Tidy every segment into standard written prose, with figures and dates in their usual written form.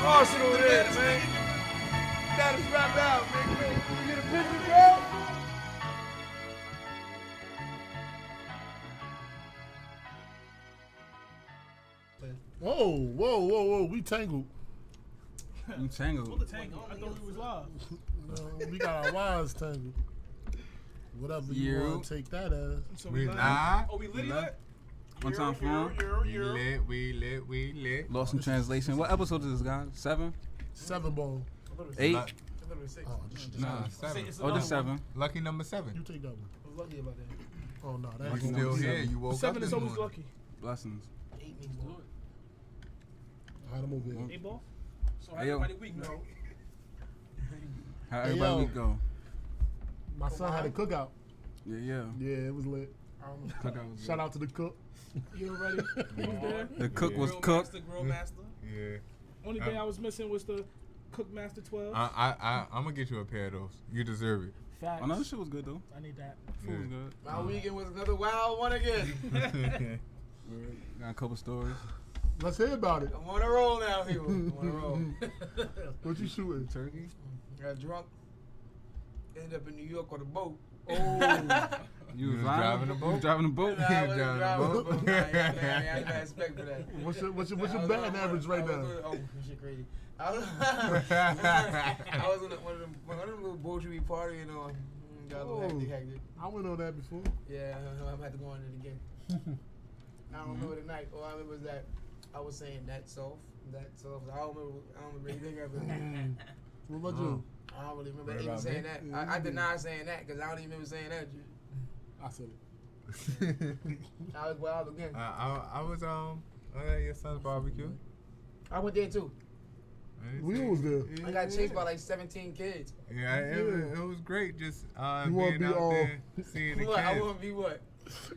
Arsenal there, man. Got us wrapped out, man. Can we get a picture, bro? Whoa. We tangled. You tangled. I thought we was live. No, we got our wires tangled. Whatever you want to take that as. So We live. live. Oh, we lit yet? One time for him. We lit. Lost in translation. What episode is this, guys? 7? 7 ball. 8? I literally 6. Oh, this shit just Nah, 7. Oh, just 7. Lucky number 7. You take that one. I was lucky about that. Oh, no. That You ain't still gonna be here. You woke 7 up is this always morning. lucky. Blessings. 8 means good. All right, I'm over here. 8 ball? So Hey, yo. everybody week, no. How Hey, everybody yo. week go? My son had a cookout. Yeah. Yeah, it was lit. Cookout was Shout good. out to the cook. You already? He was there? The cook was Grill cooked. Master, Grill Master. Yeah. Only thing I was missing was the Cook Master 12. I'm gonna get you a pair of those. You deserve it. Facts. Oh, no, this shit was good, though. I need that. Food was good. My weekend was another wild one again. Got a couple stories. Let's hear about it. I'm on a roll now, people. I'm on a roll. What you shooting? Turkey? Got drunk. Ended up in New York on a boat. Oh. You was driving the boat? You was driving the boat? Nah, I wasn't driving driving the the boat. Nah, I ain't got respect for that. What's your I was batting on- average right I was now? on- Oh, shit crazy. I was on one of them little boats you be partying on. Got a little hectic. I went on that before. Yeah, I'm gonna have to go on it again. I don't remember the night. All I remember was that I was saying that soft. I don't remember anything of it. What about you? I don't really remember What even about saying me? that. Yeah, I you deny saying that because I don't even remember saying that. I said it. I was wild again. I was at your son's barbecue. I went there too. We was there. I got chased by like 17 kids. Yeah, it was great. Just You wanna being be out all- there, seeing the What? I kids. want to be what?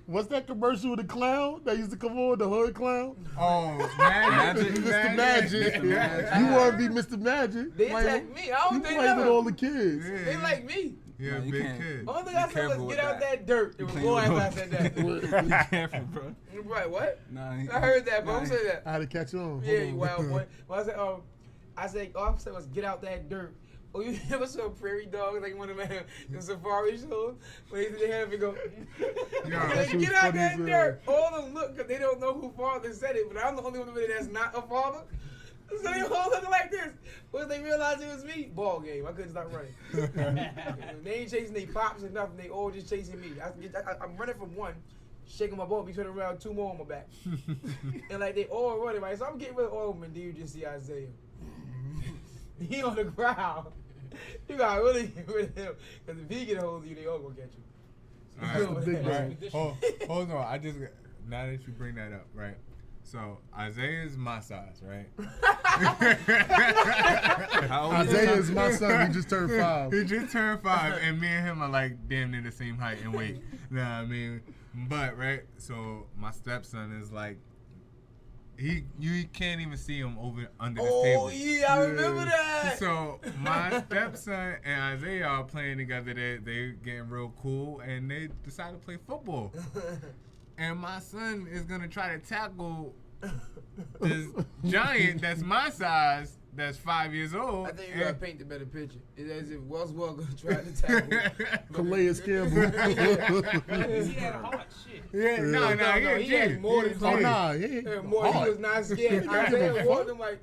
What's that commercial with the clown that used to come on, the hood clown? Oh, Magic. Mr. Magic. You want to be Mr. Magic? They Like, attacked me. I you don't think played with never. all the kids. Yeah, They like me. Yeah, No, you big can't. kid. Only thing I said careful was with get out that. that dirt. It was playing more with after I said that. Be careful, bro. Right, what? Nah, I heard that, but don't say that. I had to catch on. Yeah, Hold you on. wild boy. Well, I said, all I said was get out that dirt. Oh, you ever saw Prairie Dog, like one of them the safari shows? When they have to go, Yeah, that like, shit was get out funny that as hell. dirt. All of them look because they don't know who father said it, but I'm the only one that's not a father. So they all looking like this. Once they realized it was me, ball game. I couldn't stop running. They ain't chasing they pops and nothing. They all just chasing me. I'm running from one, shaking my ball, be turning around, 2 more on my back. And like they all running, right? So I'm getting rid of all of them, and then you just see Isaiah. He on the ground. You gotta really get rid of him. Because if he get a hold of you, they all gonna get you. All That's the big right. guy. Hold on. Now that you bring that up, right? So Isaiah is my size, right? How old is Isaiah he? is my son. He just turned 5. He just turned 5, and me and him are like damn near the same height and weight. Nah, I mean, but right. So my stepson is like, you can't even see him over under this table. Oh yeah, I remember that. So my stepson and Isaiah are playing together. They getting real cool, and they decide to play football. And my son is gonna try to tackle this giant that's my size, that's 5 years old. I think you gotta paint the better picture. It's as if Wells Welker tried to tackle. Calais Campbell. He had a heart, shit. Yeah, no, he had more than Oh, that. nah, He yeah. had more. He was not scared. Isaiah warned him like,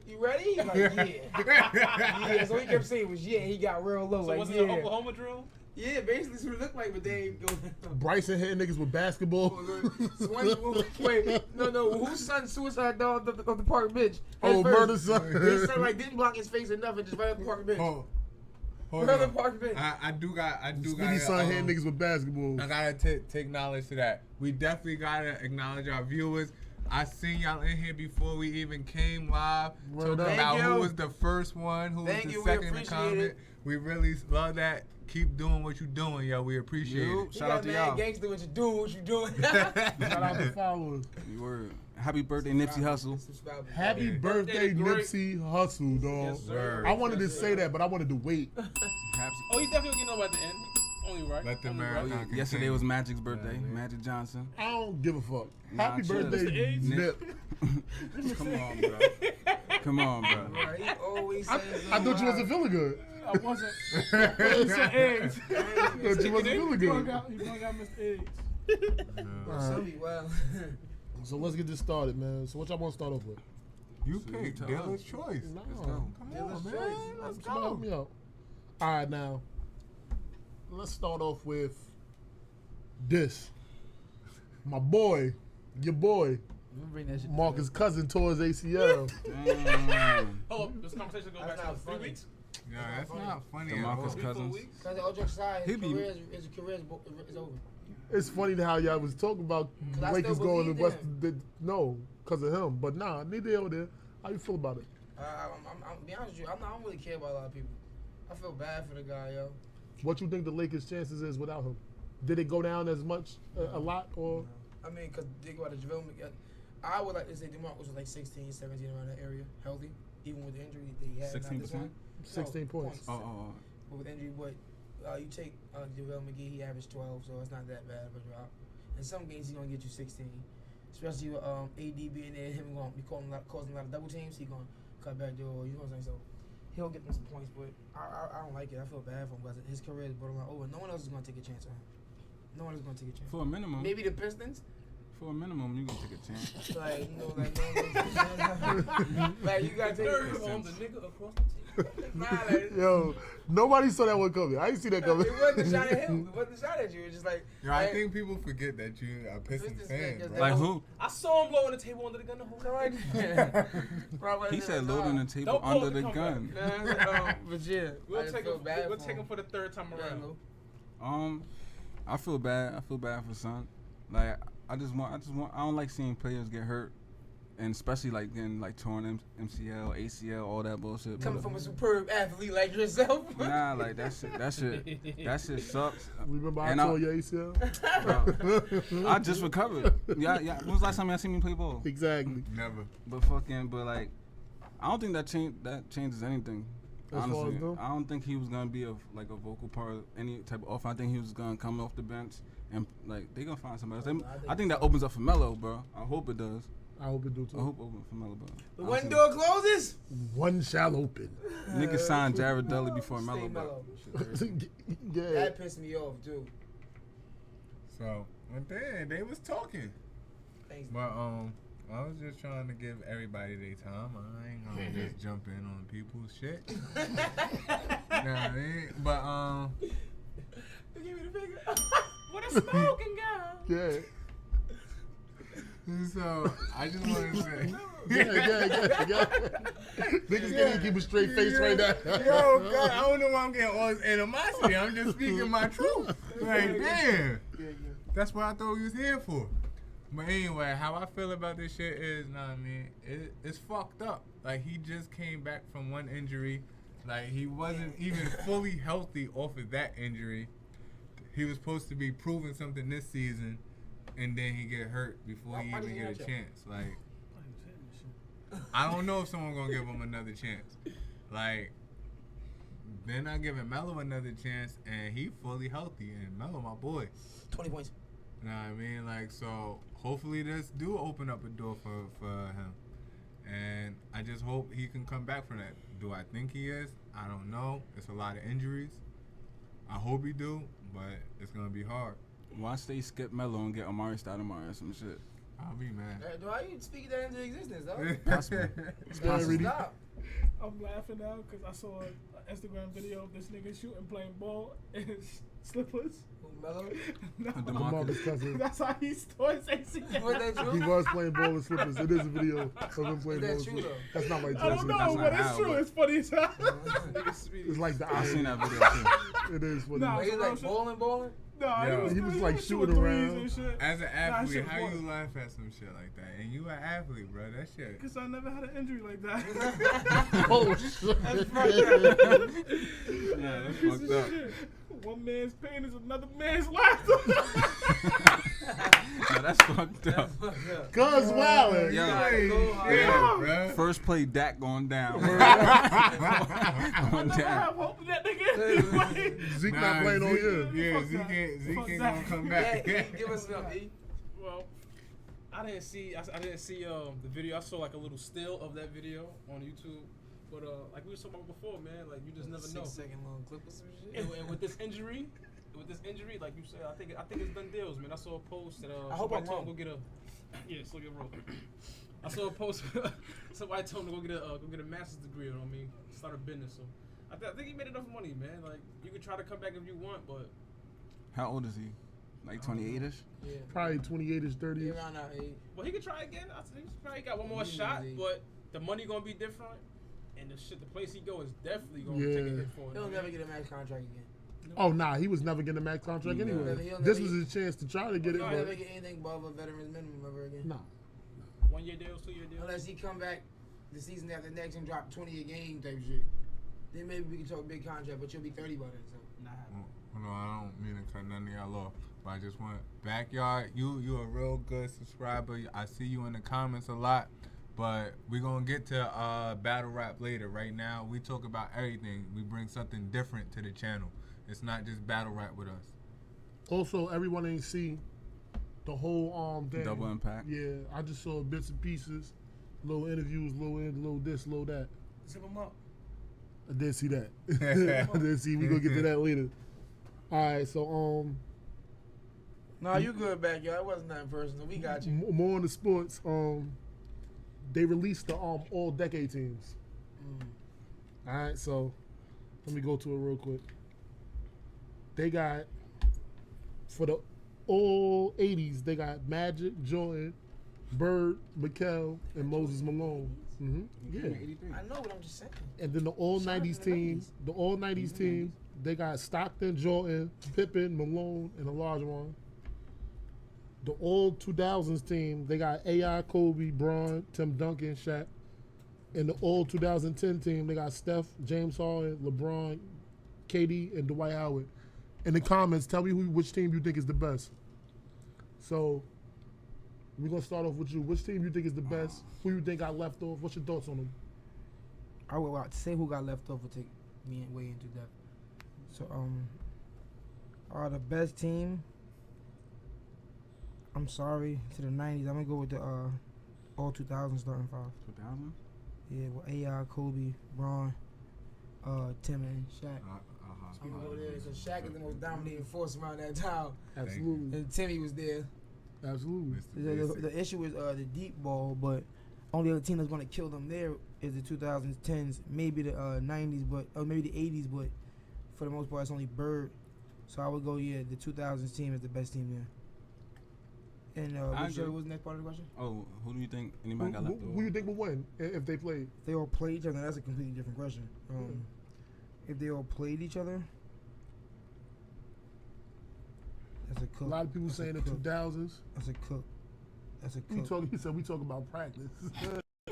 "You ready?" He's like, "Yeah." Yeah. So he kept saying it was yeah. He got real low. So like, was it yeah. an Oklahoma drill? Yeah, basically that's what it looked like, but they ain't go. Bryson hitting niggas with basketball. Wait, no. Whose son suicide dog of the park bench? Oh, murder son. His son like didn't block his face enough and just right up the park bench. Hold Right up the on. park bench. I do got. Smitty's son hitting niggas with basketball. I gotta take knowledge to that. We definitely gotta acknowledge our viewers. I seen y'all in here before we even came live. Word Talking up. about Thank who you. was the first one, who Thank was you, the we second to appreciate comment. it. We really love that. Keep doing what you doing, yo. We appreciate You. it. Shout out to y'all. Gangster, what you doing? Shout out to followers. You were. Happy birthday, Nipsey Hussle. Happy Yeah. birthday, Birthday, great. Nipsey Hussle, dog. Yes, sir. Word. I wanted to say that, but I wanted to wait. Happy. Oh, he definitely getting over at the end. Only right. Let the Only marathon right. continue. Yesterday was Magic's birthday. Yeah, man. Magic Johnson. I don't give a fuck. Nah, Happy chill. birthday, Mr. AIDS? Nip. Come on, bro. Come on, bro. Bro, he always says I thought you wasn't feeling good. I wasn't. He said eggs. I thought you wasn't feeling He good. brung out Mr. Eggs. Well, So let's get this started, man. So what y'all want to start off with? You So picked you tell dealer's us. choice. No. Let's go. Come Dealer's on, man. choice. Let's Somebody help go. me out. All right, now. Let's start off with this. My boy, your boy, bring that shit Demarcus Cousins tore his ACL. Damn. Hold up, this conversation goes back That's to not 3 funny. weeks. Yeah, that's not funny at Demarcus all. Cousins. Because all jokes aside, He his be- career is over. It's funny how y'all was talking about I Lakers still going to believe West. him. No, because of him. But nah, neither here nor there. How you feel about it? I'm be honest with you. I don't really care about a lot of people. I feel bad for the guy, yo. What you think the Lakers' chances is without him? Did it go down as much, a lot, or? I mean, because think about the development. I would like to say Demarcus was like 16, 17 around that area, healthy, even with the injury that he had. 16%? 16 points. Oh. But with injury, you take JaVale McGee, he averaged 12, so it's not that bad of a drop. In some games, he's gonna get you 16, especially with AD being there, him going to be causing a lot of double teams. He's gonna cut back door. You know what I'm saying? So he'll get them some points, but I don't like it. I feel bad for him because his career is borderline over. No one else is gonna take a chance on him. No one is gonna take a chance. For a minimum. Maybe the Pistons. For a minimum, you gonna take a chance. Like, you know, like you gotta take Third it. on the nigga across the table. Nah, like, Yo, nobody saw that one coming. I didn't see that coming. it wasn't a shot at him. It wasn't a shot at you. It's just like, Yo, I think people forget that you are a Pistons Pistons fan, fan, bro. Like who? I saw him blowing the table under the gun the whole time. He said loading the table Don't under pull the the gun. But yeah, We'll I just take feel him. bad We'll for take him. him for the third time Yeah, around. no. I feel bad. I feel bad for son. Like I don't like seeing players get hurt, and especially like getting like torn MCL, ACL, all that bullshit. Coming from a superb athlete like yourself. Nah, like that shit sucks. Remember I And I- tore your ACL? Bro, I just recovered. Yeah. When was the last time y'all seen me play ball? Exactly. Never. But like, I don't think that changes anything. As far as Honestly, though? I don't think he was gonna be a vocal part of any type of offense. I think he was gonna come off the bench and like they gonna find somebody else. I think that opens up for Melo, bro. I hope it does. I hope it do I too. hope it opens for Melo, bro. The one door closes. One shall open. Niggas signed Jared Dudley before Stay Melo, bro. Melo. Shit crazy. Yeah. That pissed me off, too. So, but then they was talking. Thanks. But I was just trying to give everybody their time. I ain't gonna just jump in on people's shit. Nah, I mean, but Give me the finger. What a smoking guy. Yeah. so I just want to say, Yeah. Niggas can't even keep a straight face right now. yo, God, I don't know why I'm getting all this animosity. I'm just speaking my truth. Like, damn, that's what I thought we was here for. But anyway, how I feel about this shit is, I mean, it's fucked up. Like, he just came back from one injury. Like, he wasn't even fully healthy off of that injury. He was supposed to be proving something this season, and then he get hurt before he even get a chance. Like, I don't know if someone gonna give him another chance. Like, they're not giving Melo another chance, and he fully healthy. And Melo, my boy. 20 points. Know what I mean? Like, so hopefully this do open up a door for him. And I just hope he can come back from that. Do I think he is? I don't know. It's a lot of injuries. I hope he do, but it's going to be hard. Why stay skip Melo and get Amari Stoudemire or some shit? I'll be mad. Do I even speak that into existence, though? Possible. Stop. I'm laughing now because I saw an Instagram video of this nigga shooting playing ball in his slippers. Melo? No, Demarcus Cousins. that's how he stole his ACL. Was that He true? was playing ball in slippers. It is a video of him playing Is that ball in true, slippers. though? That's not like I don't Jesse. know, That's but not it's how, true. but- It's funny as hell. It's like the I seen eye. that video too. It is funny. Nah. Like, he like balling? Nah, Yo. He was, doing- like, shooting shooting threes around. and shit. As an Nah, athlete, shit how was you laugh at some shit like that? And you an athlete, bro. That shit. Because I never had an injury like that. Oh, shit. That's fucked up. Yeah, that's Piece of fucked up. shit. One man's pain is another man's laughter. No, that's fucked up. Cuz wildin'. Yo. Yeah, bro. First play, Dak going down. I Going never down. have hope in that nigga anyway. Zeke not playing on here. Yeah, Fuck Zeke that. ain't Fuck gonna that. come Yeah, back. give us some, E. Well, I didn't see the video. I saw like a little still of that video on YouTube. But like we were talking about before, man, like you just never know. 6-second long clip or some shit. And with this injury, like you said, I think it's done deals, man. I saw a post that I hope I'm somebody told him wrong. go get a slow your roll. I saw a post. Somebody told him to go get a master's degree. You know what I mean? Start a business. So I think he made enough money, man. Like you can try to come back if you want, but How old is he? Like 28ish? Yeah. Probably 28ish, 30ish. Yeah, around that age. well, he could try again. I think he's probably got one more Yeah, shot, yeah. but the money gonna be different, and the place he go is definitely gonna Yeah. take a hit for it. He'll never get a max contract again. Oh, nah, he was never getting a max contract No. anyway. He'll This never was his chance to try to get it, He'll but never get anything above a veteran's minimum ever again. nah. 1 year deals, 2 year deals. Unless he come back the season after next and drop 20 a game type shit. Then maybe we can talk big contract, but you'll be 30 by then. So. Nah. Well, no, I don't mean to cut none of y'all off, but I just want Backyard. You a real good subscriber. I see you in the comments a lot, but we're gonna get to battle rap later. Right now, we talk about everything. We bring something different to the channel. It's not just battle rap with us. Also, everyone ain't see the whole thing. Double impact. Yeah, I just saw bits and pieces, little interviews, little this, little that. Zip him up. I did see that. I did see. We gonna get to that later. All right, so No, you good, Backyard. It wasn't nothing personal. We got you. more on the sports. They released the all decade teams. All right, so let me go to it real quick. They got for the all 80s. They got Magic, Jordan, Bird, McHale, and Moses Malone. Yeah. 83. I know, but I'm just saying. And then the all Shout out 90s to the team, the all 90s team, they got Stockton, Jordan, Pippen, Malone, and Olajuwon. The all 2000s team, they got AI, Kobe, Bron, Tim Duncan, Shaq. And the all 2010 team, they got Steph, James Harden, LeBron, KD, and Dwight Howard. In the comments, tell me which team you think is the best. So we're gonna start off with you. Which team you think is the best? Who you think got left off? What's your thoughts on them? I will say who got left off will take me way into depth. So, the best team. I'm sorry to the 90s. I'm gonna go with the all 2000 starting five. 2000? Yeah, with AI, Kobe, Bron, Tim, and Shaq. I'm gonna go there because Shaq is the most dominating force around that time, Absolutely. and Timmy was there. Absolutely. The issue is the deep ball, but only other team that's gonna kill them there is the 2010s, maybe the 90s, or maybe the 80s, but for the most part, it's only Bird. So I would go, the 2000s team is the best team there. And what was the next part of the question? Oh, who do you think anybody got left Who over? you think will win if they played? If they all played each other, that's a completely different question. If they all played each other, that's a A cook. lot of people That's a saying the cook. 2000s. That's a cook. That's a cook. He said we talk about practice.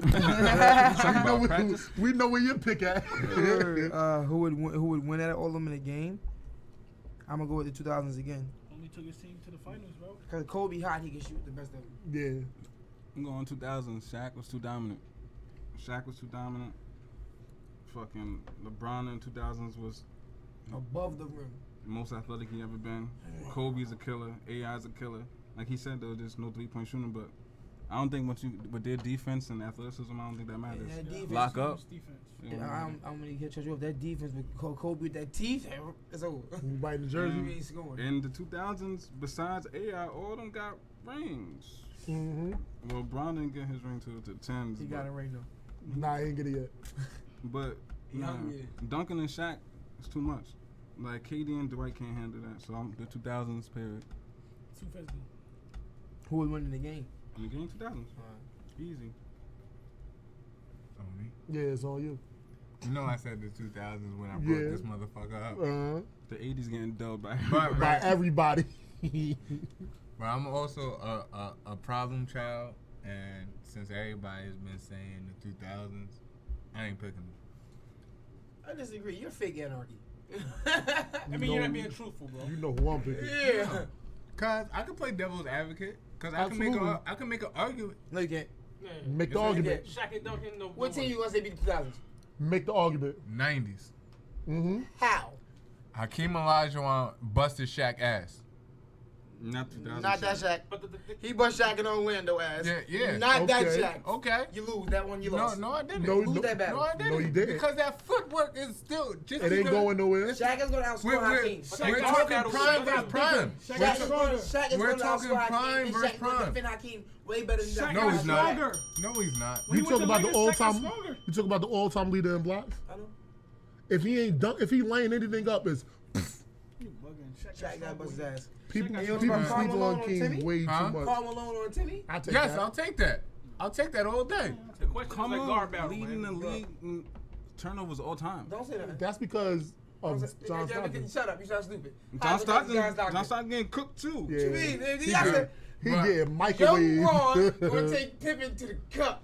Talking about we, practice? we know where your pick at. Who would win at all of them in a game? I'm gonna go with the 2000s again. Only took his team to the finals, bro. Cause Kobe hot, he can shoot the best of them. Yeah. I'm going 2000. Shaq was too dominant. Fucking LeBron in 2000s was Above the rim. the most athletic he ever been. Kobe's a killer. AI's a killer. Like he said, though, there's no 3-point shooting, but I don't think with their defense and athleticism, I don't think that matters. that defense- Lock up. Defense. You know Yeah, what I mean? I'm gonna catch you off. That defense with Kobe with that teeth, it's over. You biting the jersey. You ain't scoring. In the 2000s, besides AI, all of them got rings. Mm-hmm. Well, Bron didn't get his ring to the 10s. He got it right now. Nah, he ain't get it yet. But He hungry. Duncan and Shaq is too much. Like KD and Dwight can't handle that. So I'm the 2000s period. 250. Who would win in the game? In the game 2000s, easy. On me. Yeah, it's on you. You know I said the 2000s when I brought Yeah. this motherfucker up. The 80s getting dubbed by But, By everybody. but I'm also a problem child, and since everybody's been saying the 2000s, I ain't picking them. I disagree. You're fake anarchy. I mean, you're not being truthful, bro. You know who I'm picking. Yeah. Cause I can play devil's advocate. Cause I Absolutely. can make an argument. No, you can't. Yeah. Make the It's like argument. Shaq and Duncan, no. What no team way. you gonna say beat the 2000s? Make the argument. 90s. Mm-hmm. How? Hakeem Olajuwon busted Shaq ass. Not 2000. Not that Shaq. But He bust Shaq in Orlando ass. Yeah. Not that Okay. Shaq. Okay. You lose that one. You No, lost. no, I didn't. No, lose that battle. No, I didn't. No, you didn't. Because that footwork is still just. It ain't going nowhere. Shaq is gonna outscore We're Hakeem. we're talking prime versus prime. Shaq is gonna We're talking outscore prime Hakeem. versus Shaq gonna prime. defend Hakeem way better than Shaq that. No, got he's not. stronger. No, he's not. When You he talk went about to the Lakers, all Shaq got time. stronger. You talk about the all time leader in blocks. I know. If he ain't dunk, if he laying anything up, it's You bugging. Shaq got bust his ass. people. got People stronger. sleep Karl Malone on on King Timmy? way Huh? too much. Karl Malone on Timmy. I take Yes, that. I'll take that. I'll take that all day. the question Come is like on, guard battle, leading man. the league in turnovers all time. Don't say that. That's because of John Stockton. Shut up. You sound stupid. John Stockton getting cooked too. Yeah. What you mean? He He getting Young microwave. Braun gonna take Pippen to the cup.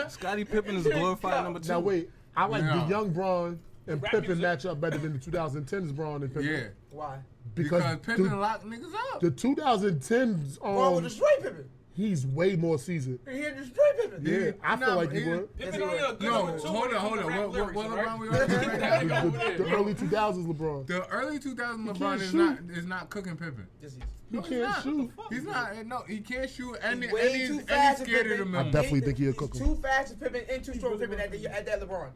Scottie Pippen is glorified number 2. Now wait, I like Yeah. the young Braun and Rap Pippen music. match up better than the 2010s Braun and Pippen. Yeah. Why? Because Pippen the, locked niggas up. the 2010s Braun will destroy Pippen. he's way more seasoned. He had destroy Pippen. Yeah, I feel Nah, like but he he- would. Pippen only a good No, number 2 hold when it on. comes to rap What lyrics, LeBron right? we Let's arguing keep right that now? nigga over there, The bro. early 2000s LeBron. The early 2000s He LeBron can't is not cooking Pippen. Yes, he is. He No, he's can't not. shoot. He's not. No, he can't shoot, and He's way too fast he's for scared of the Pippen. I middle. definitely think he'll He's cook him. too fast for Pippen and too strong for Pippen at that LeBron.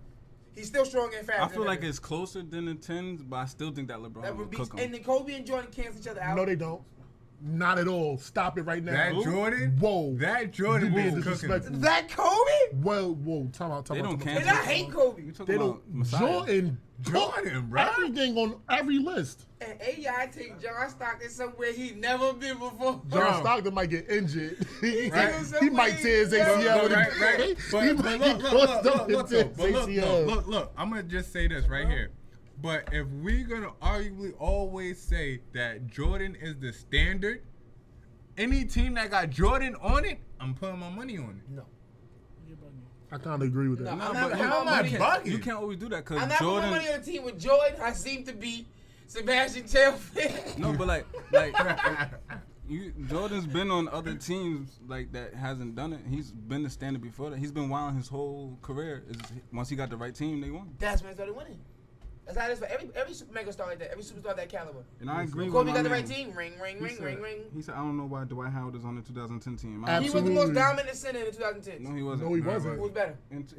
He's still strong and fast. I feel than like Pippen. it's closer than the 10s, but I still think that LeBron That will would be, cook and him. then Kobe and Jordan cancel each other out. No, they don't. Not at all. Stop it right now. That Jordan, Whoa. that Jordan You being was cooking. disrespectful. That Kobe? Whoa, time out. They don't And cancel. I hate Kobe. You talking They about don't. Messiah. Jordan, Jordan, bro. everything on every list. And AI take John Stockton somewhere he never been before. John Bro. Stockton might get injured. he Right. he might tear his ACL. with Right, his- right. He might get crossed up and tear his ACL. Look. I'm gonna just say this right here. But if we're gonna arguably always say that Jordan is the standard, any team that got Jordan on it, I'm putting my money on it. No. You bugging. I kind of agree with that. No, Nah, I'm but not- you- how am I you can't- bugging? You can't always do that I'm because not putting Jordan. money on a team with Jordan. I seem to be Sebastian Telfair. No, but Jordan's been on other teams like that hasn't done it. He's been the standard before that. He's been wilding his whole career. Once he got the right team, they won. That's when he started winning. That's how it is for every mega star like that. Every superstar of that caliber. And I agree Kobe with got the my right man. team. Ring, ring, He ring, said- ring, ring. He said, I don't know why Dwight Howard is on the 2010 team. He was the most Absolutely. dominant center in the 2010s. No, he wasn't. No, he No, wasn't. Who was better? And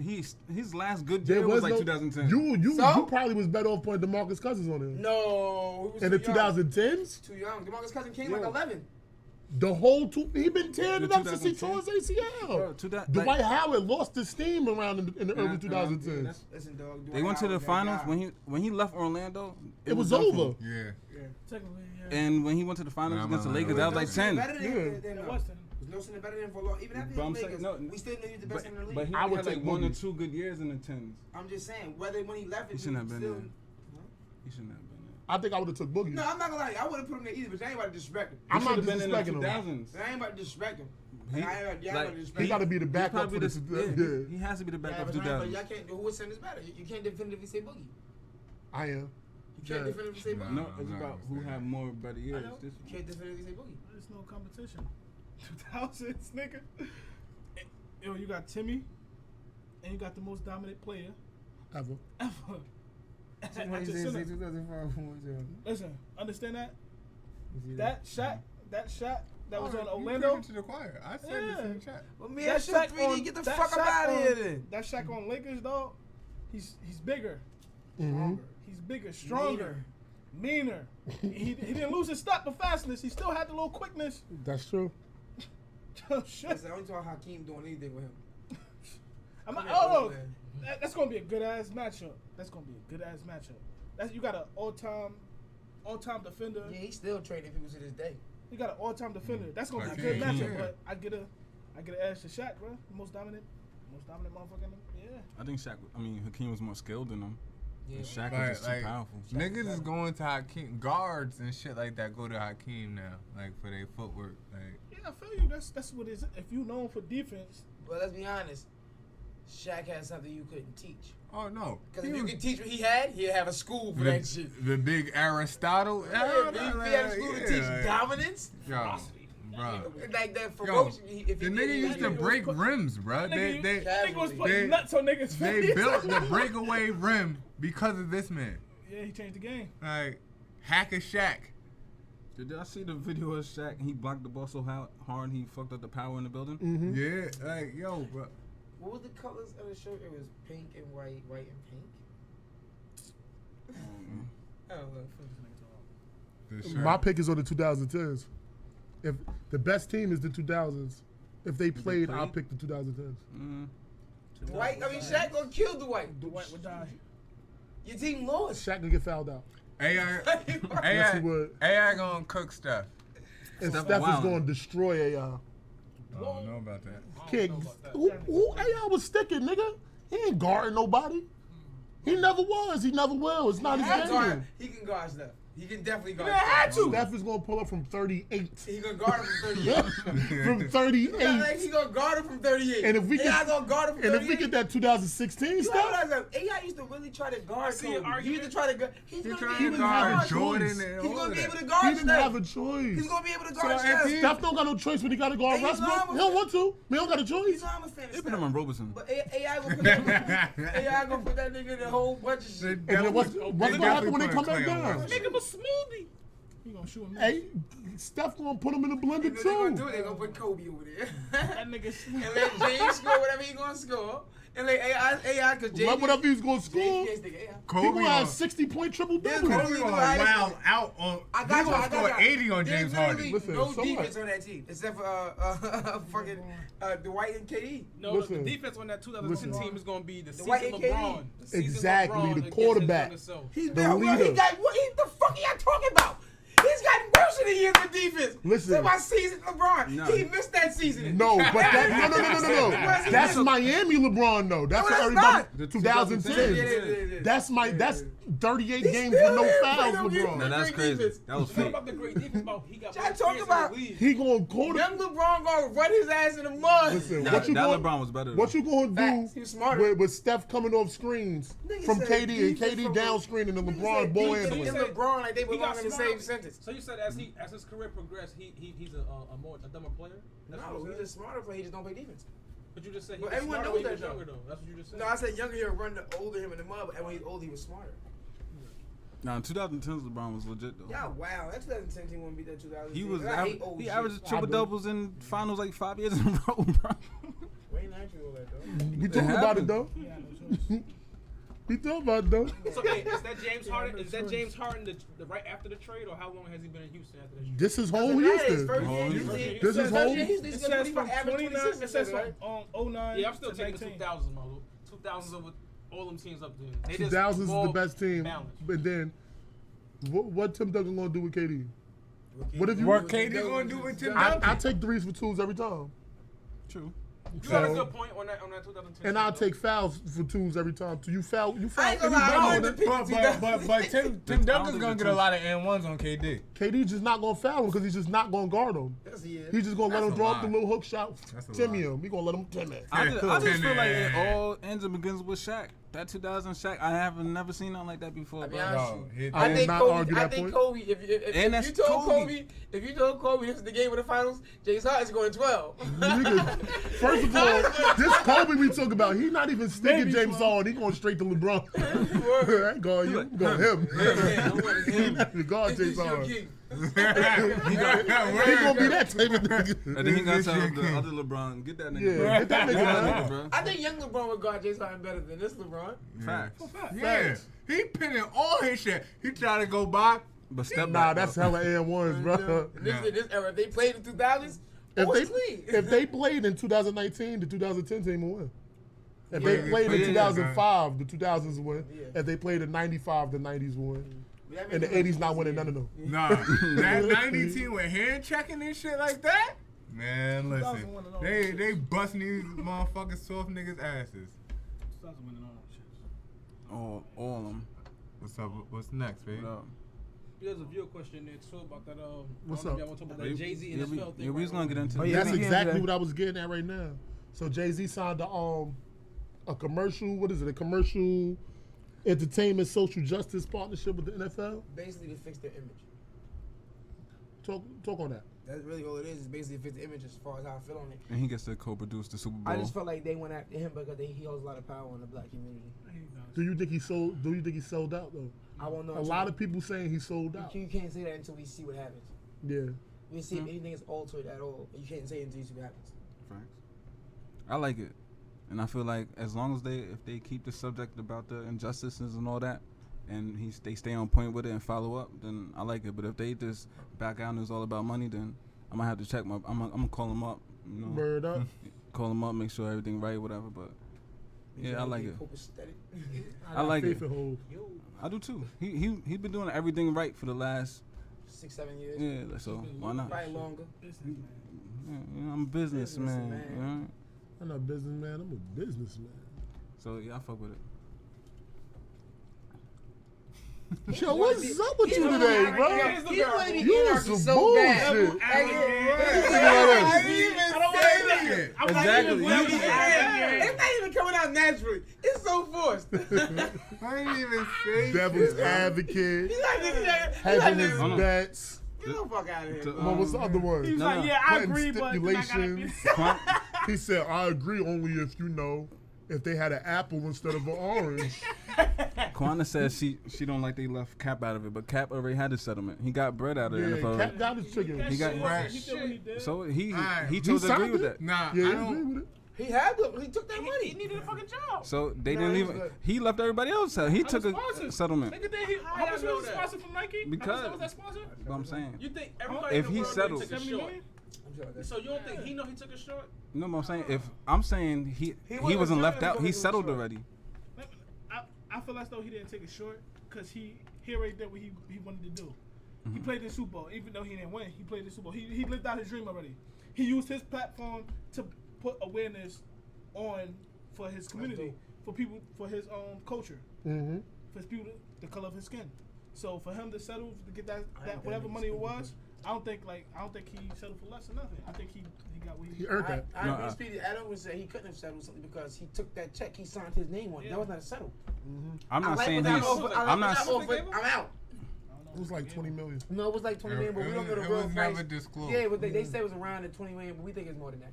his last good There year was was like no 2010. You So? probably was better off putting Demarcus Cousins on him. No. He was In the too young. 2010s, Too young. DeMarcus Cousins came Yo. like 11. the whole he been tearing The it up since he tore his 2010s? ACL. Bro, Dwight Howard lost his steam around in the early Yeah, 2010s. that's- Listen, dog. They went to the finals when he left Orlando. It was done for over. him. Yeah. Technically, yeah. And when he went to the finals Nah, against the nah, Lakers, nah, that was nah, like nah. 10. Better than Yeah. It was then. There's no center better than for long. Even after But the I'm saying, Lakers, no, we still knew he was the best center in the But league. he I would had like take 1 or Boogie. 2 good years in the 10s. I'm just saying, whether when he left, He shouldn't have been still, there. He shouldn't have been there. I think I would have took Boogie. No, I'm not gonna lie. I wouldn't put him there either, but I ain't about to disrespect him. I'm He not should have been in the disrespecting him. 2000s. I ain't about to disrespect him. He- I ain't about to like, disrespect He got to him. be the He's backup probably for this. the, he has to be the Yeah, backup but of y'all 2000s. can't. Who center's better? You can't definitively say Boogie. I am. You can't Yeah. definitively say Boogie. No, I'm it's not about who gonna say have that. more better I years. know. This You can't definitively say Boogie. There's no competition. 2000s, nigga. Yo, you got Timmy, and you got the most dominant player Ever. ever. At your center. Listen, understand that? That shot that was on Orlando. To the choir. I said Yeah. this in the chat. Well, me, That that's Shaq 3D. on- Get the that fuck up Shaq out of on- here then. That Shaq on Lakers, dog. He's bigger. Mm-hmm. He's bigger, stronger, meaner. he didn't lose his step or fastness. He still had the little quickness. That's true. Oh, shit. Listen, I don't saw Hakeem doing anything with him. That's gonna be a good ass matchup. You got an all time defender. Yeah, he's still trading people to this day. You got an all time defender. That's gonna be a Okay, good matchup. yeah. But I get a edge to Shaq, bro. Most dominant motherfucker. In the, yeah. I think Hakeem was more skilled than him. Yeah. And Shaq But, was just too powerful. niggas is going to Hakeem. Guards and shit like that go to Hakeem now, like for their footwork. Like, Yeah, I feel you. That's what it is. If you known for defense, But let's be honest, Shaq had something you couldn't teach. oh no, Because if you could teach what he had, he'd have a school for that shit. the big Aristotle. Yeah, if he had a school to teach like, dominance, Yo, bro. like that Yo, ferocious. If the he nigga did, used to he- break rims, bro. nigga, They nigga was putting they- nuts on niggas' they face. built the breakaway rim because of this man. Yeah, he changed the game. Like, hack a Shaq. Did y'all see the video of Shaq? He blocked the ball so hard he fucked up the power in the building. Mm-hmm. Yeah, like yo, bro. What was the colors of the shirt? It was pink and white, white and pink. I don't know. The shirt. My pick is on the 2010s. If the best team is the 2000s, if they played, I'll pick the 2010s. Dwight, I mean, Shaq gonna kill Dwight. Dwight would die. Your team lost. Shaq gonna get fouled out. AI gonna cook Steph. And Steph Steph is wildin'. going to destroy AI. I don't know about that. Kid, who AI was sticking, nigga? He ain't guarding nobody. He never was. He never will. It's not his game. He can guard Steph. He can definitely guard Steph Steph. is going to pull up from 38. He gonna guard him from 38. From 38. He gonna guard him from 38. And if we AI get, gonna guard him from and 38. if we get that 2016 stuff, AI used to really try to guard see an Kobe. He used to try to guard. He's He gonna trying be to able to guard guard Jordan choice. and He's all gonna of be able that. to he guard didn't have a Steph. choice. He's gonna be able to guard if Steph. he- Steph don't got no choice when he got to guard Hey, Westbrook. Islam- He don't want to. He don't got a You choice. know I'm a fan of They put Steph. him on Roberson. But AI gonna put that, AI gonna put that nigga in a whole bunch of shit. And then what's going to happen when they come back down? Make him a smoothie. He gonna shoot him. Hey, Steph going to put him in the blender You know they gonna do too. it. They gonna put Kobe over there. That nigga. And let James score whatever he gonna score. And let AI cause James. Let whatever he's going to score. James can't stick AI. He Kobe going to have on 60-point triple There's double. literally Kobe no gonna high wild school. out on. I He got you. gonna I got score you. 80 on There's James literally Harden. Listen, no so defense what? on that team except for fucking Dwight and KD. No, Listen. the defense on that 2010 Listen. team is going to be the Dwight season and KD. LeBron. The season Exactly, LeBron the against quarterback. his younger self. He's The been leader. He got what the fuck are y'all talking about? He's gotten worse in the years with defense. Listen. So my season, LeBron, No. he missed that season. No, but that, no. Where's That's he? Miami LeBron though. That's No, what that's everybody. not. The 2010. Yeah. That's 38 He's games still with no there, fouls, bro. LeBron. No, that's Great crazy. defense. That was It's not fake. about the great defense, about he got Y'all more talking experience about- in the league. He going quarter. Young LeBron gonna run his ass in the mud. Listen, Nah, what you that going? LeBron was better. What you going Facts. to He was do smarter. with Steph coming off screens Nigga from said KD and defense KD from down screen and the Nigga LeBron said ball defense handling? and LeBron like they He got belong in the smart. same sentence. So you said as his career progressed, he's a dumber player? That's what No, you he's said? a smarter player. He just don't play defense. But you just said he But was everyone smarter knows when he that, was though. younger though. That's what you just said. No, I said younger he'll run the older him in the mud, but when he's older he was smarter. Nah, in 2010's LeBron was legit though. Yeah, wow. That 2010 team won't beat that 2000. He was I hate old he shit. averaged triple do. doubles in finals like 5 years in a row, bro. Wayne actually all that though. We talking about it though. He had no choice. We talking about it though. So hey, is that James Harden? no Is that choice. James Harden the right after the trade, or how long has he been in Houston after the trade? This is home His Houston. first year, Home usually- Houston. This is first home. year, It usually he's gonna says be from average 29. 26 It says right? from 09. Yeah, I'm still to taking the 19. 2000s, my little 2000s over all them teams up there. They just 2000s is the ball best team. balanced. But then, what Tim Duncan gonna do with KD? What if you? What KD gonna do with Tim I Duncan? take threes for twos every time. True. You got a So- good point on that 2010. And I'll though. take fouls for twos every time. So you foul I ain't any gonna lie, I better wanted on to it. pick But Tim I don't Duncan's think gonna the get a two- lot of N1s on KD. KD just not gonna foul him because he's just not gonna guard him. Yes, he is. He's just gonna let That's him a throw lie. up the little hook shot. That's a Timmy lie. him. We gonna let him Timmy. I just feel like it Timmy. all ends and begins with Shaq. That 2000 Shaq, I haven't never seen nothing like that before, I mean, bro. honestly, No, he- I I will think not Kobe. argue I that think point. Kobe. And If that's you told Kobe. if you told Kobe this is the game of the finals, James Harden's going 12. Nigga, first of all, this Kobe we talk about, he not even sticking Maybe James 12. Harden. He going straight to LeBron. Word. I ain't going you. I'm going him. Yeah, I'm going He him. not even guard This James is your Harden. king. He gonna be that type of nigga. And then he got to This tell shit the king. other LeBron, get that nigga, Yeah, bro. get that nigga, Get that man. nigga, bro. I think young LeBron would guard James Harden better than this LeBron. Facts. Yeah, he pinning all his shit. He trying to go by. But step Nah, back, that's bro. hella and1s, bro. In this, Yeah. in this era, if they played in 2000s, If what's they league? if they played in 2019, the 2010 team will win. If they Yeah, played in yeah, 2005, the 2000s will win. Yeah. If they played in 95, the 90s will win. That And the makes 80s not winning none of them. Nah, that 90 team with hand checking and shit like that. Man, listen, 2001 and all they that they busting these motherfucking soft niggas asses. 2000 winning all that shit. All of them. What's up? What's next, baby? What up? There's a viewer question there too about that. What's I don't know if up? y'all want to talk about that Jay-Z Yeah, NFL thing. we was right gonna get into Oh, that. yeah. That's we get into exactly that. what I was getting at right now. So Jay-Z signed a commercial, what is it? A commercial entertainment social justice partnership with the NFL? basically to fix their image. Talk on that. That's really all it is basically to fix the image as far as how I feel on it. And he gets to co-produce the Super Bowl. I just felt like they went after him because he holds a lot of power in the black community. Do you think he sold out though? I won't know. A lot of people saying he sold out. You can't say that until we see what happens. Yeah. We see if anything is altered at all. You can't say it until you see what happens. Facts. I like it, and I feel like as long as if they keep the subject about the injustices and all that, and they stay on point with it and follow up, then I like it. But if they just back out and it's all about money, then I might have to check I'm gonna call them up. You know, Word up. call them up, make sure everything right, whatever. But yeah, I like it. I like it. Yo. I do too. He been doing everything right for the last 6-7 years. Yeah, so why not? Probably longer. Yeah, you know, I'm a businessman. You know? I'm not a businessman. I'm a businessman. So yeah, I fuck with it. Yo, what's up with you today, bro? You on some so bullshit. Exactly. It's not even coming out naturally. It's so forced. I didn't even say Devil's advocate. Having his bets. Get the fuck out of here. What's the other one? He's like, yeah, I agree, but then I gotta Stipulations. He said, I agree only if you know if they had an apple instead of an orange. Kwana says she don't like they left Cap out of it, but Cap already had his settlement. He got bread out of it. Yeah, Cap got his chicken. He got bread. So he He chose to agree signed with it? that. Nah, Yeah, I he agreed don't. with it. He had them. He took that money. He needed a fucking job. So they Nah, didn't he even. was good. He left everybody else out. He took a sponsors. settlement. Nigga, how much was the sponsor from Nike? Because- How much was that sponsor? What I'm saying. You think everybody If in the he world settled- took a short? I'm So you don't think he know he took a short? No, but I'm saying if I'm saying he wasn't wasn't left trying to out. go He to the settled short. already. I feel as though he didn't take it short because he already did what he wanted to do. He played the Super Bowl, even though he didn't win. He played the Super Bowl. He lived out his dream already. He used his platform to put awareness on for his community, for people, for his culture, Mm-hmm. for his people, the color of his skin. So for him to settle to get that whatever money it was, I don't think he settled for less or nothing. I think he got what He earned that. I agree, Speedy. Adam would say he couldn't have settled something because he took that check. He signed his name on it. That was not a settle. I'm not saying he's. he's. I'm not. I'm out. It was like 20 million. No, it was like 20 million, but we don't know the It real was price. never disclosed. Yeah, but they said it was around the 20 million, but we think it's more than that.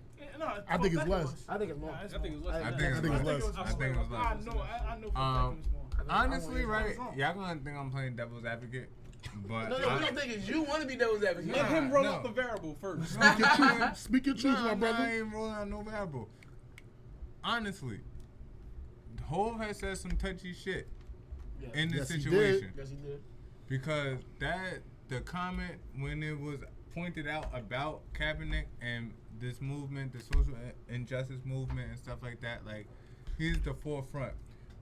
I think it's less. I think it's more. I think it's less. I than think that. it's less. I think it was I less. know for a fact it was more. Honestly, right? Y'all gonna think I'm playing devil's advocate, but No, we don't think it's you want to be devil's advocate. Let him roll No. up the variable first. Speak your truth, my I brother. ain't rolling out no variable. Honestly, Hov has said some touchy shit in this Yes, he did. situation Yes, he did. because the comment when it was pointed out about Kaepernick and this movement, the social injustice movement and stuff like that, like he's the forefront.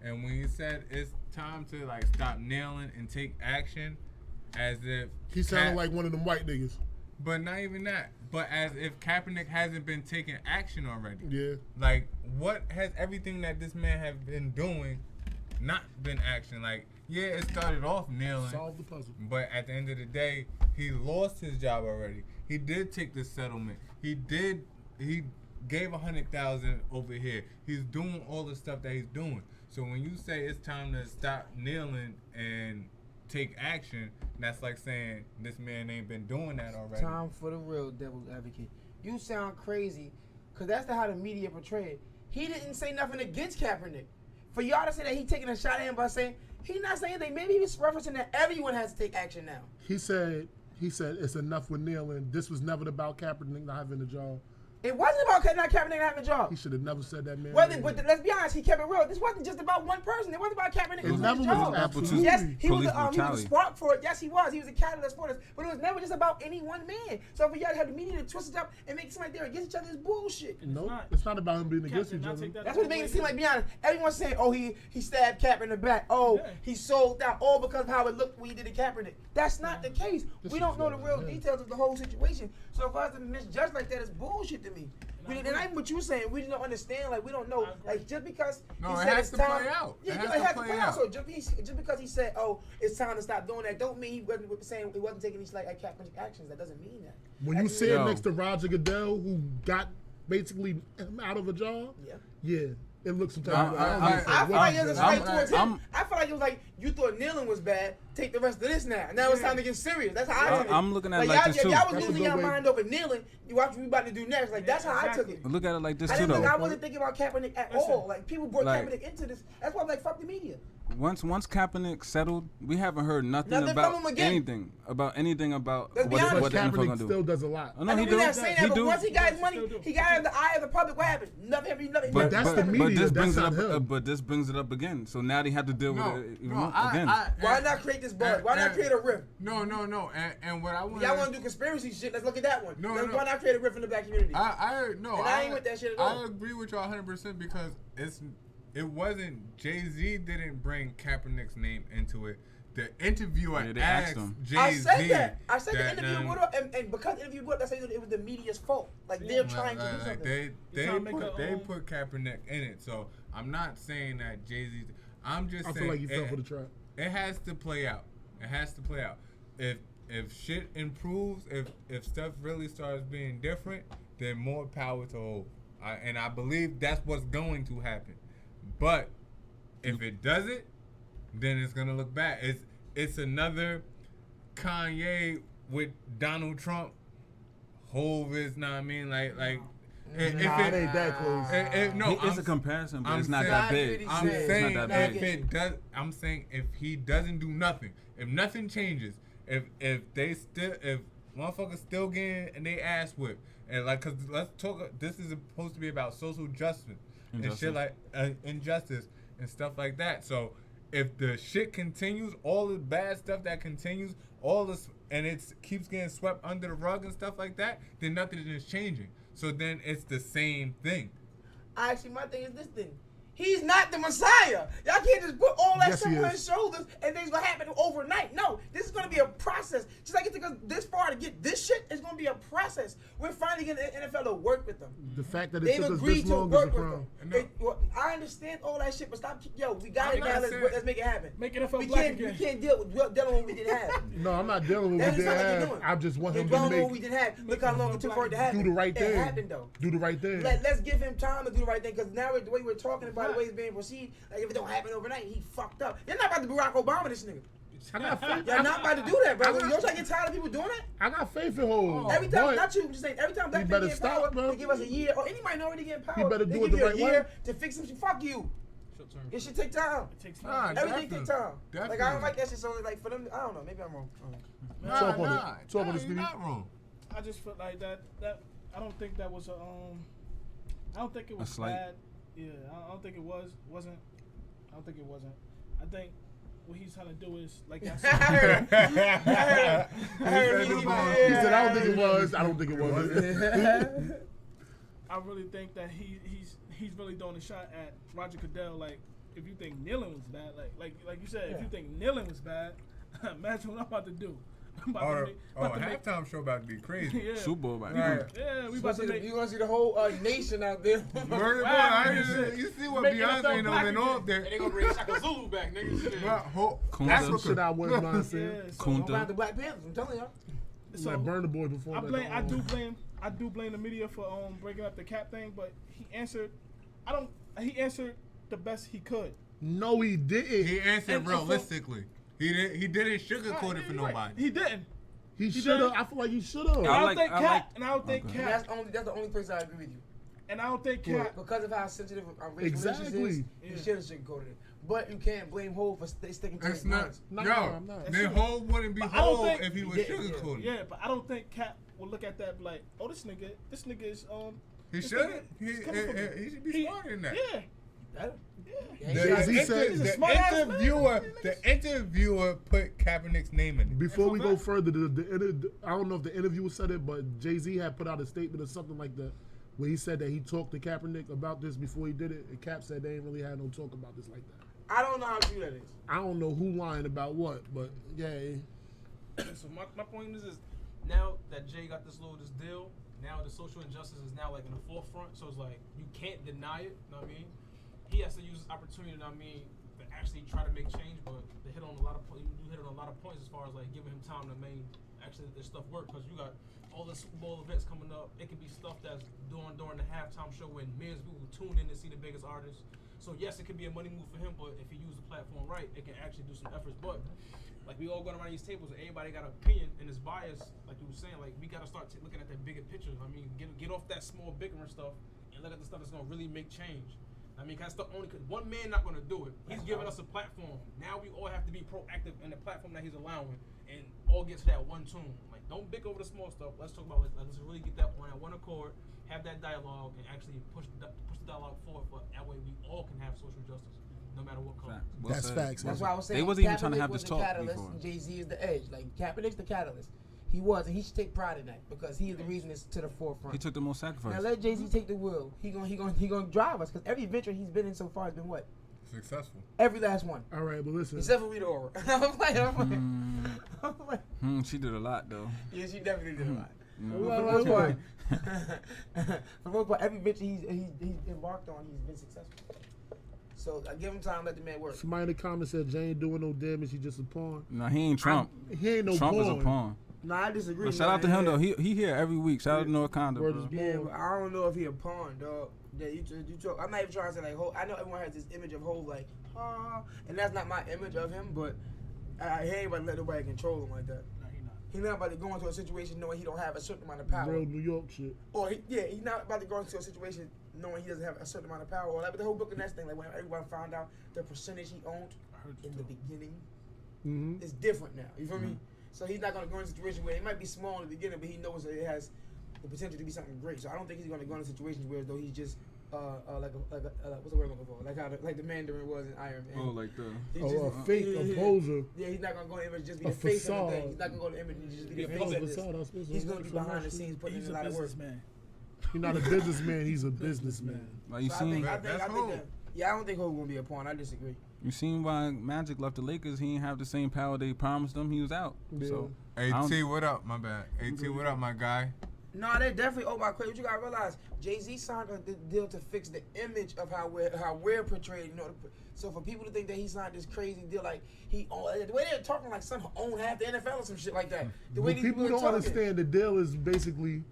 And when he said it's time to like stop nailing and take action, as if He sounded like one of them white niggas. but not even that, but as if Kaepernick hasn't been taking action already. Yeah. Like, what has everything that this man have been doing not been action? Like, yeah, it started off nailing, Solve the puzzle. but at the end of the day, he lost his job already. He did take the settlement. He gave 100,000 over here. He's doing all the stuff that he's doing. So when you say it's time to stop kneeling and take action, that's like saying this man ain't been doing that already. Time for the real devil's advocate. You sound crazy, because that's how the media portrayed it. He didn't say nothing against Kaepernick. For y'all to say that he taking a shot at him by saying, he's not saying anything. Maybe he was referencing that everyone has to take action now. He said it's enough with kneeling. This was never about Kaepernick not having a job. It wasn't about not Kaepernick having a job. He should have never said that, man. But let's be honest, he kept it real. This wasn't just about one person. It wasn't about Kaepernick. It losing never his was job. about absolutely. Yes, he was police a brutality. spark for it. Yes, he was. He was a catalyst for this. But it was never just about any one man. So for y'all to have the media to twist it up and make it seem like they're against each other is bullshit. No, it's not about him being against each other. That's what it makes it seem like. Be honest, everyone's saying, "Oh, he stabbed Kaepernick in the back. Oh, he sold out. All because of how it looked when he did to Kaepernick." That's not the case. We don't know the real details of the whole situation. So for us to misjudge like that is bullshit to me. And not even what you were saying, we just don't understand. Like we don't know. Like just because No, he it said has it's to time, play out. Yeah, It it has has to to play play out. out. So just because he said, "Oh, it's time to stop doing that," don't mean he wasn't saying he wasn't taking these like Kaepernick actions. That doesn't mean that. When you sit Yo. next to Roger Goodell, who got basically out of a job, Yeah. it looks some type of way. I feel like it was a I'm- straight towards I'm- him. I feel like it was like you thought kneeling was bad, take the rest of this now. Now it's time to get serious. That's how I took it. I'm looking at it like like this too. y'all was That's a losing good your way. mind over kneeling. You watch what we about to do next. Like that's how I took it. Look at it like this I too, didn't though. I wasn't thinking about Kaepernick at all. Like people brought Like- Kaepernick into this. That's why I'm like, fuck the media. Once Kaepernick settled, we haven't heard nothing Nothing about from him again. anything about Let's be what honest. the NFL Kaepernick gonna do. still does a lot. Oh, no, I he mean, do. we're not saying He that, but do. once he got his money, Still do. he got in the eye of the public. What happened? Nothing. But that's the media, But this that's brings it not up. him. But this brings it up again. So now they have to deal with it even more again. Why not create this buzz? Why not create a riff? No. And what I want. Y'all want to do conspiracy shit? Let's look at that one. No, Let's- no. Why not create a riff in the black community? I ain't with that shit at all. I agree with y'all 100% because it wasn't Jay-Z didn't bring Kaepernick's name into it. The interviewer Yeah, they asked asked him. Jay-Z. I said that. I said the that, interview with her, and because the interview with her, I said it was the media's fault. Like they're trying to do something. They trying to make put Kaepernick in it. So I'm not saying that Jay-Z. I'm just I saying feel like you fell for the trap. it has to play out. It has to play out. If shit improves, if stuff really starts being different, then more power to Hov. And I believe that's what's going to happen. But if it doesn't, then it's gonna look bad. It's another Kanye with Donald Trump. Hov is, know what I mean? Like if It ain't that close. no, It's a comparison, but I'm it's not saying- that big. I'm It's saying not that if big. it does, I'm saying if he doesn't do nothing, if nothing changes, if motherfuckers still getting their ass whipped, and like, cause let's talk. This is supposed to be about social justice and shit like injustice and stuff like that. So if the shit continues, all the bad stuff that continues, all this, and it keeps getting swept under the rug and stuff like that, then nothing is changing. So then it's the same thing. Actually, my thing is this thing. He's not the Messiah. Y'all can't just put all that Yes, stuff he on is. his shoulders and things gonna happen overnight. No, this is gonna be a process. Just like it took us this far to get this shit, it's gonna be a process. We're finally getting the NFL to work with them. The fact that it They've took us agreed this to long is a work with crown. them. I understand all that shit, but stop. Yo, we got I'm it not now. saying- Let's make it happen. Make NFL We black can't again. deal with what we didn't have. No, I'm not dealing with what That's we just didn't not what you're have. doing. I just want You're him dwelling to on what we didn't have. Look how long it took for it to happen. do the right It thing. happened though. Do the right thing. Let's give him time to do the right thing, because now the way we're talking about the way it's being proceeded, like if it don't happen overnight, he fucked up. You're not about to Barack Obama this nigga. I got faith. You're not about to do that, bro. You don't try to get tired of people doing that? I got faith in Hov. Every time, but not you, I'm just saying, every time black He people better get stop, power, bro. they give us a year, or anybody already getting power, He better they do it give the you right a year way. to fix some shit. Fuck you. Short term. It should take time. It takes Nah, time. Everything take time. Definitely. Like, I don't like that shit, so like, for them, I don't know, maybe I'm wrong. Talk on it. Talk on it, you're Speedy. not wrong. I just felt like that I don't think that was I don't think it was slight. bad. Yeah, I don't think it wasn't. I don't think it wasn't. I think what he's trying to do is like I I said. heard. I heard He said, I don't think it was. I don't think it was. I really think that he's really throwing a shot at Roger Goodell. Like, if you think kneeling was bad, like you said, if you think kneeling was bad, imagine what I'm about to do. I'm about to make, Halftime show about to be crazy. yeah, Super Bowl, right? Right. yeah, we about to make. You gonna see the whole nation out there. Murder boy, you see what Making Beyonce NFL and black them been off there. And they gonna bring Shaka Zulu back, nigga. That's Kunta. some shit I wouldn't mind seeing. Yeah, so Kunta. About the Black Panthers, I'm telling y'all. Like burn the boy before. I do blame the media for breaking up the cap thing, but he answered the best he could. No, he didn't. He answered And- realistically. He didn't sugarcoat it for You're right. nobody. He didn't. He He should have. did. I feel like he should have. And I I don't like- think I Cap. like- And I don't think Okay. Cap. That's the only place I agree with you. And I don't think Cap. Because of how sensitive our racial Exactly. relations is, Yeah. he should have sugarcoated it. But you can't blame Hov for sticking to That's his not. guns. No, Yo, I'm not. then Hov wouldn't be But I don't Hov think- if he was Yeah, sugarcoating. Yeah, but I don't think Cap will look at that and be like, oh, this nigga is He this shouldn't. nigga He is coming from me. he should be smarter than that. Yeah. That- Jay-Z Yeah, said- He's a smart ass man. The interviewer put Kaepernick's name in it. Before we go fact. further, I don't know if the interviewer said it, but Jay-Z had put out a statement or something like that, where he said that he talked to Kaepernick about this before he did it, and Cap said they ain't really had no talk about this like that. I don't know how true that is. I don't know who lying about what, but yeah. So my point is now that Jay got this deal, now the social injustice is now like in the forefront. So it's like you can't deny it. You know what I mean? He has to use this opportunity. You know what I mean? To actually try to make change, but to hit on a lot of you hit on a lot of points as far as like giving him time to actually let this stuff work, because you got all the Super Bowl events coming up. It could be stuff that's during the halftime show when millions of people tune in to see the biggest artists. So yes, it could be a money move for him, but if he uses the platform right, it can actually do some efforts. But like we all going around these tables and everybody got an opinion and it's biased. Like you were saying, like we gotta start looking at that bigger picture. I mean, get off that small bickering stuff and look at the stuff that's gonna really make change. I mean, that's the only, cause one man not gonna do it. He's giving us a platform. Now we all have to be proactive in the platform that he's allowing, and all get to that one tune. Like, don't bicker over the small stuff. Let's talk about let's really get that on that one accord, have that dialogue, and actually push the dialogue forward. But that way we all can have social justice, no matter what color. Well That's said. facts. That's why I was saying They wasn't even Kaepernick trying to have was this the talk catalyst, before. and Jay-Z is the edge. Like Kaepernick's the catalyst. He was, and he should take pride in that because he is the reason it's to the forefront. He took the most sacrifice. Now let Jay-Z take the wheel. He gonna drive us because every venture he's been in so far has been what? Successful. Every last one, All right, but listen. except for Rita Ora. I'm playing. She did a lot though. Yeah, she definitely did a lot. Mm. But for the most part, for the most part, every venture he's embarked on, he's been successful. So I give him time, let the man work. Somebody in the comments said Jay ain't doing no damage. He just a pawn. No, he ain't Trump. He ain't no Trump pawn. is a pawn. Nah, I disagree. But shout out to him though. He here every week. Shout out to North Conda, Word bro. is Yeah, born. but I don't know if he a pawn, dog. Yeah, you talk. I'm not even trying to say like Hov. I know everyone has this image of Hov like, and that's not my image of him. But he ain't about to let nobody control him like that. No, he not. He's not about to go into a situation knowing he don't have a certain amount of power. Real New York shit. Or he's not about to go into a situation knowing he doesn't have a certain amount of power. Or like the whole book and that thing, like when everyone found out the percentage he owned I heard in the beginning, Mm-hmm. it's different now. You feel me? So he's not gonna go in a situation where it might be small in the beginning, but he knows that it has the potential to be something great. So I don't think he's gonna go into situations where as though he's just like what's the word I'm looking for? Like the Mandarin was in Iron Man. Oh, like the. He's Oh, just- a fake opposer. Yeah, he's not gonna go in the image just be A the face of the facade. thing. He's not gonna go in the image and just be the Yeah, face of Facade, this. I'm supposed to He's know gonna be from behind the that scenes putting He's in a a lot of work. businessman. He's not a businessman. He's a businessman. Like you So seen. I think That's that, Hov. yeah, I don't think Hov gonna be a pawn. I disagree. You seen why Magic left the Lakers? He didn't have the same power they promised him. He was out. Yeah. So AT, what up? My bad. AT, what up, my guy? No, they definitely owe my credit. What you gotta realize, Jay-Z signed a deal to fix the image of how we're portrayed. You know, so for people to think that he signed this crazy deal, like the way they're talking, like some own half the NFL or some shit like that. The way But these people are don't talking. understand the deal is basically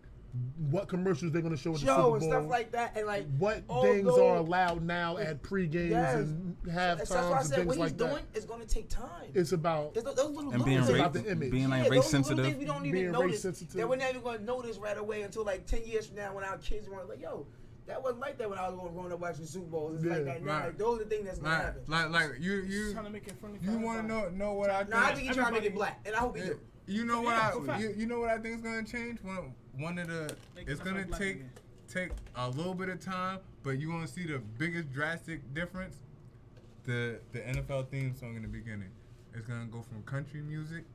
what commercials they're going to show at the Super Show Bowl. and stuff like that, and like what all things those- are allowed now at pre-games Yes. and So that's why I halftimes and said things what he's like doing that. is going to take time. It's about It's those little and being things. about race, the image. being like Yeah, race those little sensitive. things we don't even Being race notice. sensitive. That we're not even going to notice right away until like 10 years from now when our kids want to like, yo, that wasn't like that when I was growing up watching Super Bowls. It's Yeah. like that now. Right. Like, those are the things that's going to happen. Like you He's trying to make it friendly. you want to know what I think? Nah, I think he's trying to make it Everybody- black, and I hope he do. You know what Yeah, for fact. you know what I think is gonna change? One of the Make it's gonna NFL black take again. a little bit of time, but you wanna see the biggest drastic difference. The NFL theme song in the beginning. It's gonna go from country music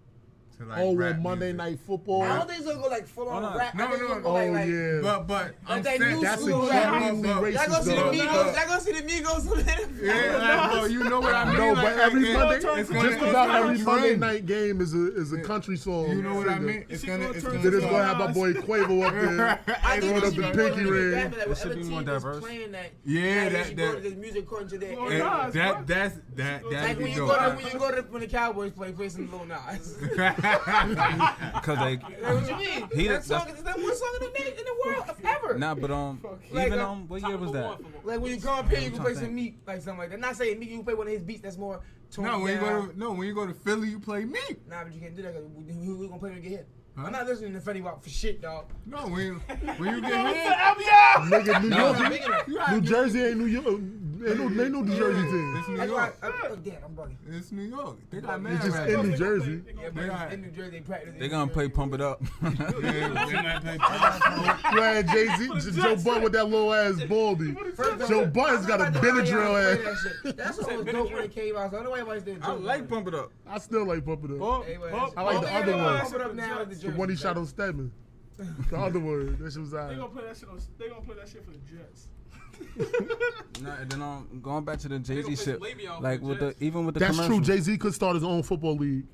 to like rap on Monday music. Night Football. I don't think it's going to go like full on no. rap. No, I think it's no. going to go Oh like, yeah. But I'm that saying new That's school extremely rap. Y'all racist. gonna see the though. Migos? Y'all gonna see the Migos on the NFL? yeah, like, bro, you know what I mean? No, Like, but every it's- Monday, it's gonna- just it's about gonna every Monday trend. night game is a country song. You know what I singer. mean? It's Is he gonna gonna it's turn gonna Then it's to gonna have my boy Quavo up there. I think Throwing it up should the be more pinky than ring. that, It should whatever be more team is diverse. playing that, Yeah, they should go that- to this music according to their Well, area. Nas, bro. that's Like when you dope. go to when the Cowboys play some Lil Nas. Cause they. Like, what you mean? He- That song that's- is the one song in the world ever. Nah, but Like, even like, what year was that? Like when you come up here, you can play I'm trying some Meek, like something like that. Not saying Meek, you can play one of his beats that's more toned No, down. when you go to Philly, you play me. Nah, but you can't do that because we gonna play when we get hit. Huh? I'm not listening to Fetty Wap for shit, dog. No, when you get hit, Nigga, New No, York, Speaking of- you New Jersey ain't New York. Ain't no New Jersey team. It's New That's why. York. Damn, I'm bugging. It's New York. They got It's mad It's just right in now. New Jersey. Yeah, but got- in New Jersey, they practice. They gonna play Pump It Up. Yeah, they might play. You had Jay-Z, Joe Budden with that little ass baldy. Joe Budden's got a Benadryl ass. That's what was dope when it came out. So I don't know why everybody's doing I like Pump It Up. I still like Pump It Up. Pump. I like the other one. Pump It Up now is the The Jersey. one he shot on Stedman. The other one. That shit was They out. gonna play that shit. They gonna play that shit for the Jets. Nah, and then going back to the Jay Z play shit, some Le'Veon like for with the the Jets. even with the That's true. commercials. Jay-Z could start his own football league.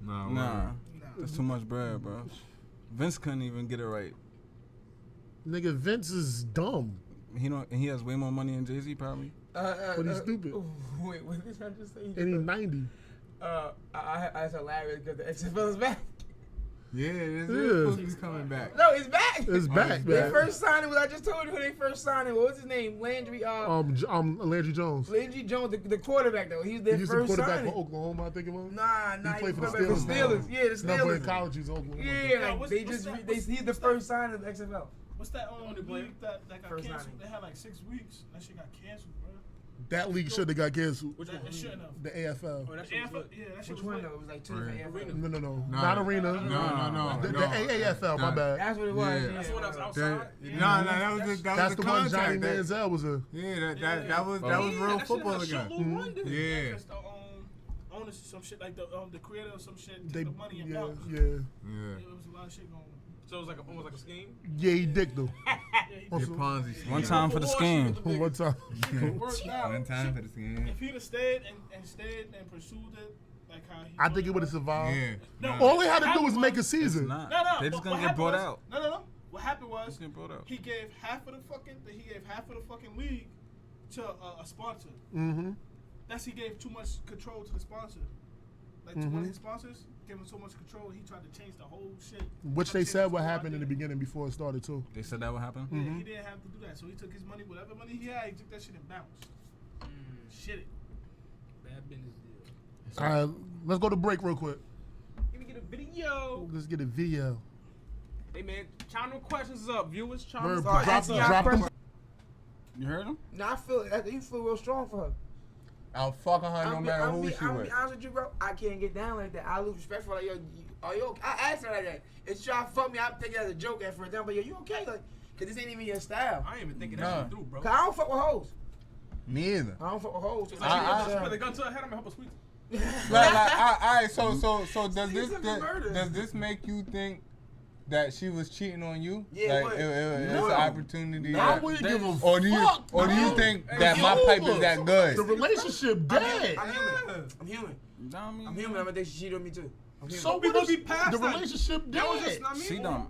Nah, that's too much bread, bro. Vince couldn't even get it right. Nigga, Vince is dumb. He has way more money than Jay Z probably. But he's stupid. Wait, what did I just say? And he's 90. That's hilarious because the XFL is back. Yeah, this Yeah. is Pookie's coming back. No, it's back. It's back, They man. first signed it. I just told you who they first signed it. What was his name? Landry. Landry Jones. Landry Jones, the quarterback though. He was their He used to first quarterback signing. for Oklahoma, I think it was. Nah, He played for the quarterback Steelers. Yeah, the Not playing Steelers. college, he's Oklahoma. Yeah, like, what's he's the first signing of the XFL. What's that league that got First canceled? signing. They had like 6 weeks. That shit got canceled, bro. That league should have got canceled. Which one? It shouldn't have. The AFL. Oh, that The shit was AFL, lit. yeah, that shit Which was one lit. though? It was like two Right. different Arena. No. Nah. Not arena. No. The no. AAFL, my bad. That's what it was. Yeah. That's the one that was That, outside. that was That's the the one contract. Johnny That- Manziel was in. Yeah, that was Yeah, real that shit football had a again. short little run, dude. Yeah. Because the owners, some shit like the creator of some shit, They, took the money and yeah, bounced. Yeah. It was a lot of shit going on. So it was like almost like a scheme. yeah, he dicked though. Your Ponzi scheme. One time for the scheme. One time. It worked out. One time for the scheme. If he'd have stayed and pursued it, like how he I think it would have was. survived. Yeah. No. All they had to do Happened was make a was- season. Nah, No, they just what gonna get happened brought was- out. No. What happened was Just get brought out. he gave half of the fucking league to a sponsor. Mm-hmm. He gave too much control to the sponsor. Like to one of his sponsors gave him so much control, he tried to change the whole shit. Which they Change said the what whole happened in the idea. beginning before it started too. They said that would happen. Yeah, he didn't have to do that, so he took his money, whatever money he had, he took that shit and bounced. Shit it. Bad business deal. All right, let's go to break real quick. Let me get a video. Let's get a video. Hey man, chime them questions up, viewers. Chime Bird, them Start drop asking y'all them. questions. You heard him? Nah, you feel real strong for her. I'm fucking her no matter who she I'm with. be honest with you, bro. I can't get down like that. I lose respect for like, yo, are you okay? I asked her like that. If she try to fuck me, I'm taking it as a joke at first. But yo, you okay? Like, cause this ain't even your style. I ain't even thinking Nah. that shit through, bro. Cause I don't fuck with hoes. Me either. I don't fuck with hoes. So She I- put the gun to her head. I'm gonna help her sweet. Alright, so does He this took a murder. does this make you think that she was cheating on you? Yeah, like what? it's No. an opportunity. I that- wouldn't give a or do you fuck. or do you bro. think Hey, that it's my pipe over. is that good? The relationship dead. I'm human. I'm human. Nah, I mean, I'm human. I'm gonna think she cheated on me too. I'm human. So We what gonna is be past the that. relationship That was just dead? not me. she don't.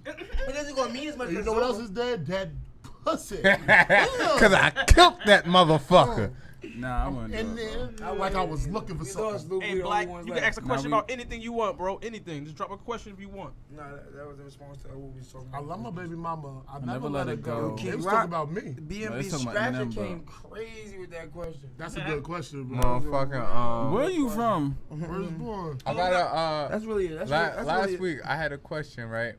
It doesn't gonna mean as much. You as know what it's else over. is dead? Dead pussy. Because I killed that motherfucker. Nah, I wouldn't. And do it, bro. then, like I was looking for We lost something. Lou. Hey We the Black, only ones you left. can ask a question Nah, we- about anything you want, bro. Anything. Just drop a question if you want. Nah, that was in response to what we was talking I about. love my baby mama. I never never let her go. King They was Rock- talking about me. BMB Let's talk about Scratcher Eminem, bro. came crazy with that question. That's a good question, bro. Motherfucking Where are you from? Where's born? I got a That's really it. That's last really week I had a question, right?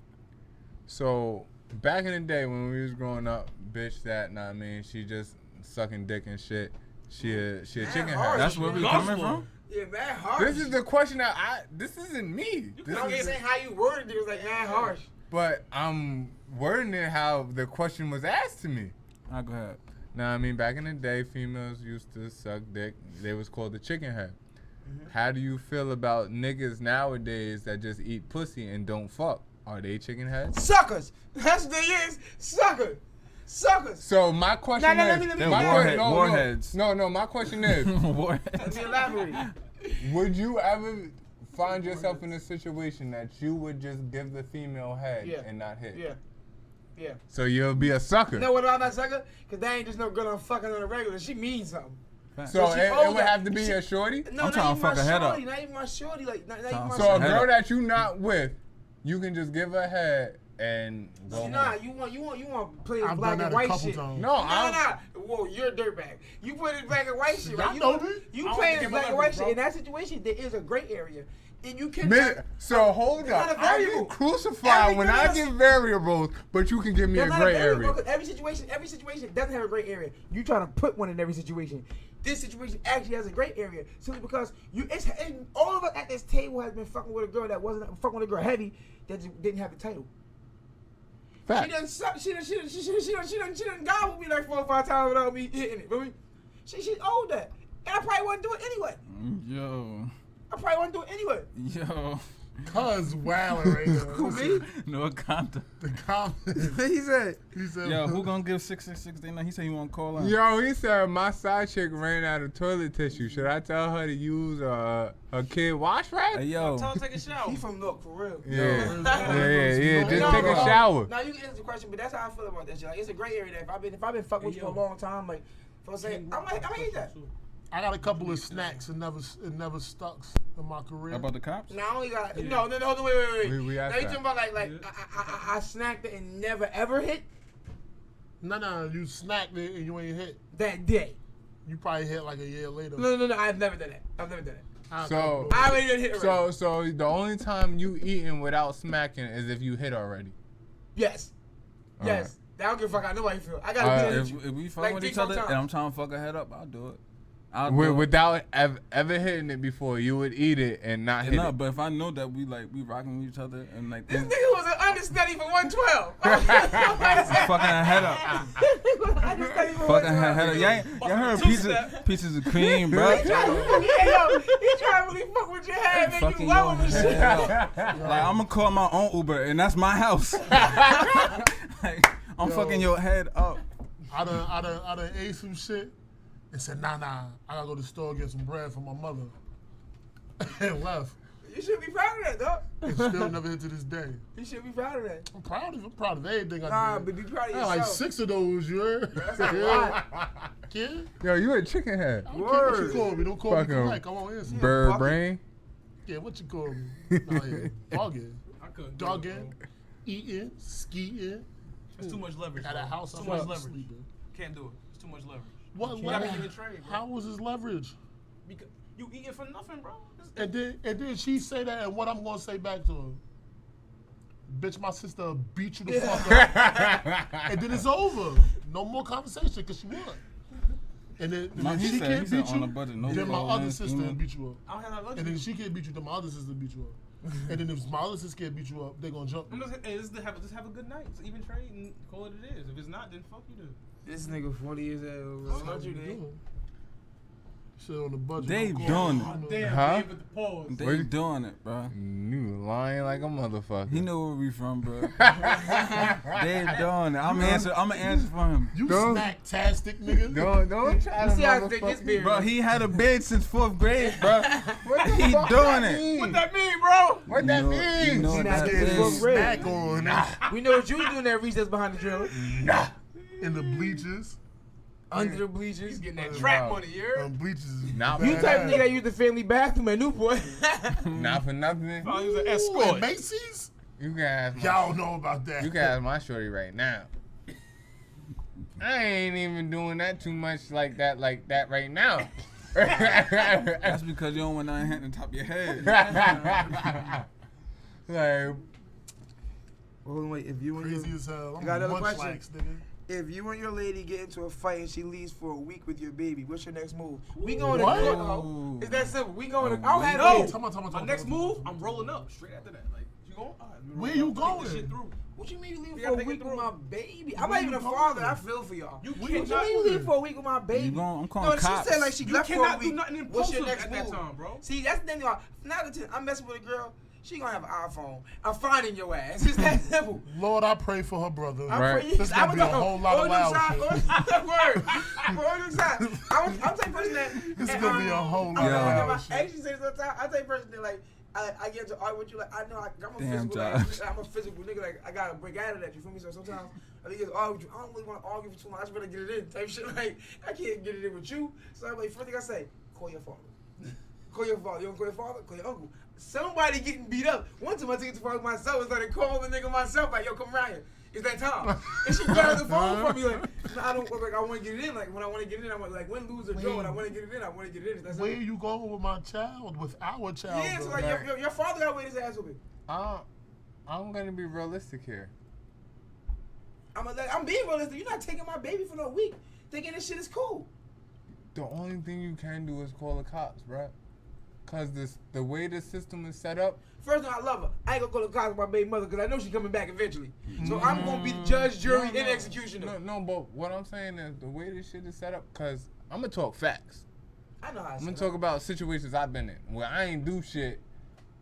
So back in the day when we was growing up, bitch that nah I mean she just sucking dick and shit. She a chicken harsh. head. That's where we coming from? Yeah, man, harsh. This is the question that this isn't me. This I'm is just saying how you worded it was like man harsh. but I'm wording it how the question was asked to me. I'll go ahead. Now I mean back in the day females used to suck dick. They was called the chicken head. How do you feel about niggas nowadays that just eat pussy and don't fuck? Are they chicken heads? Suckers. That's what they is. Suckers. Suckers. So my question No, is, let me They're my warhead- no, warheads. No, my question is, Let Warheads. me elaborate. would you ever find yourself in a situation that you would just give the female head Yeah. and not hit? Yeah. Yeah. So you'll be a sucker. You know what about that sucker? Because they ain't just no good on fucking on the regular. She means something. So But she it older. would have to be She- your shorty? No, I'm not trying to even my fuck her head up. shorty. Not even my shorty. Like, not even my So So a shorty. girl up. that you not with, you can just give her head and go Nah, home. you want play I've black done that and a white couple shit. times. No, Nah. Whoa, you're a dirtbag. You put it black and white shit, right? Y'all know me. You I don't playing think black I'm and white leverage, shit. bro. In that situation, there is a gray area. And you can So hold It's up. not a I variable. get crucified when I Everything get variables, but you can give me a That's not gray variable, area. 'cause every situation doesn't have a gray area. You trying to put one in every situation. This situation actually has a gray area simply because and all of us at this table has been fucking with a girl that wasn't fucking with a girl heavy that just didn't have the title. Fact. She done suck. She done gobbled me like 4 or 5 times without me hitting it. Feel me? She's old that, and I probably wouldn't do it anyway. Yo. I probably wouldn't do it anyway. Yo. Cuz wilding right now. Who me? No contact. The comment. He said. He said, Yo, who gonna give 666 day night? He said he want to call in. Yo, he said my side chick ran out of toilet tissue. Should I tell her to use a kid wash rag? Hey, yo. Tell her to take a shower. He from Nook for real. Yeah. Just No, take a no, shower. Now you can answer the question, but that's how I feel about that shit. Like it's a gray area. That if I've been fucking with you for a long time, like if I say I might eat that. I got a couple of snacks and never stuck in my career. How about the cops? Nah, I only got no, wait. We Now asked you that. talking about like I snacked it and never ever hit No, you snacked it and you ain't hit. that day. You probably hit like a year later. No, I've never done that. So I already done hit already. so the only time you eating without smacking is if you hit already. Yes. All Yes. I don't give a fuck how nobody feel. I gotta Alright, be If, with you. if we fuck Like with three, each four other times. and I'm trying to fuck her head up, I'll do it. I'll do it. Without ever hitting it before, you would eat it and not hit No, it. but if I know that we rocking with each other and like This this, nigga was an understudy for 112. fucking her head up, Understudy for fucking her 112. head up. Y'all heard pieces of cream, bro. He trying to really fuck with your head, make Fucking you your low and shit. head up. Like I'm gonna call my own Uber and that's my house. Like, I'm fucking your head up. I done ate some shit and said, nah, I gotta go to the store and get some bread for my mother. And left. You should be proud of that, dog. And still never hit to this day. You should be proud of that. I'm proud of everything I Nah, did. but be proud of I yourself. had like 6 of those, you heard? That's a lot. Kid? Yo, you a chicken head. I don't care what you Word. call me. Don't call me Fucking Mike. I won't answer. Bird fuck it. brain. Yeah, what you call me? Nah, yeah. Dogging. I couldn't do it, Dogging. bro. Eating. Skeeting. It's too much leverage. At a bro. house, It's I'm too much not leverage. sleeping. Can't do it. It's too much leverage. What You gotta leverage? give it trade, bro. How was his leverage? Because you eating for nothing, bro. And then she say that, and what I'm gonna say back to her? Bitch, my sister beat you the fuck up. And then it's over. No more conversation, because she won. And then if He she said can't beat on you, a budget, no then my calling, other sister scheming. will beat you up. I don't have that And luxury. then if she can't beat you, then my other sister beat you up. And then if my other sister can't beat you up, they gonna jump I'm you. just, hey, just have a good night. It's even trade and call it it is. If it's not, then fuck you, dude. This nigga 40 years old. That's Bro. what What you you did? doing. Shit on the budget. They don't doing call it. me. Damn, Huh? Dave with the pause. They doing it, bro. You lying like a motherfucker. He know where we from, bro. They doing it. I'm gonna answer for him. You Don't- snack-tastic, nigga. Don't try You to see how thick this motherfucker. beard Bro, is? he had a beard since 4th grade, bro. What the He fuck doing that it. mean? What that mean, bro? What that You means? know what not that getting is. booked. Snack on. We know what you was doing that recess behind the drill. In the bleachers. Under the bleachers. Getting that trap money, you heard? Bleachers is Nah, You bad. type of nigga that use the family bathroom at Newport. Not for nothing. Oh, he was an Ooh, escort. at Macy's? You can ask my, Y'all know about that. you can ask my shorty right now. I ain't even doing that too much like that right now. That's because you don't want nothing hitting the top of your head. Like, Hold on, wait. If you and Crazy as hell. I'm got another munch question? likes, nigga. if you and your lady get into a fight and she leaves for a week with your baby, what's your next move? We going What? to court. It's that simple. We going to. I don't have No. baby. Tell me. My next move, I'm rolling up straight after that. Like, you going? All right, Where you Take this going? shit through. What you mean you leave You for a gotta think week it with through. my baby? Where I'm not you even a going? father. I feel for y'all. You Where you What you cannot. mean you leave for a week with my baby? You going? I'm No, calling she cops. said like she You left for a cannot do week. nothing What's your impulsive next at that move? time, bro. See, that's the thing. Now that I'm messing with a girl, she gonna have an iPhone. I'm finding your ass. It's that simple. Lord, I pray for her brother. I'm Right. pretty- There's gonna be a whole lot of loud shit. Word. For the side. I'm type person that. This is gonna be a whole lot Yeah. of I loud shit. actually say this all the time. I type person that like. I get to argue with you like I know I'm a Damn, physical Josh. like, I'm a physical nigga like I gotta break out of that, you feel me? So sometimes I think it's argue with you. I don't really want to argue for too long. I just better get it in type shit. Like I can't get it in with you. So I'm like, first thing I say, call your father. Call your father. You don't call your father? Call your uncle. Somebody getting beat up. One time I took it to fuck myself and started calling the nigga myself like, yo, come around here. It's that time. And she grabbed the phone from me like, no, I don't like I want to get it in. Like when I want to get it in, I'm like win, lose or draw. When I want to get it in, I want to get it in. That's Where you going with my child? With our child? yeah, so though? like your father got to wait his ass with me. I'm gonna be realistic here. I'm being realistic. You're not taking my baby for no week, thinking this shit is cool. The only thing you can do is call the cops, bruh. Cause the way the system is set up. First of all, I love her. I ain't gonna go to the cops with my baby mother because I know she's coming back eventually. So I'm gonna be the judge, jury, and executioner. No, but what I'm saying is the way this shit is set up. Cause I'm gonna talk facts. I know how I'm gonna talk about situations I've been in where I ain't do shit,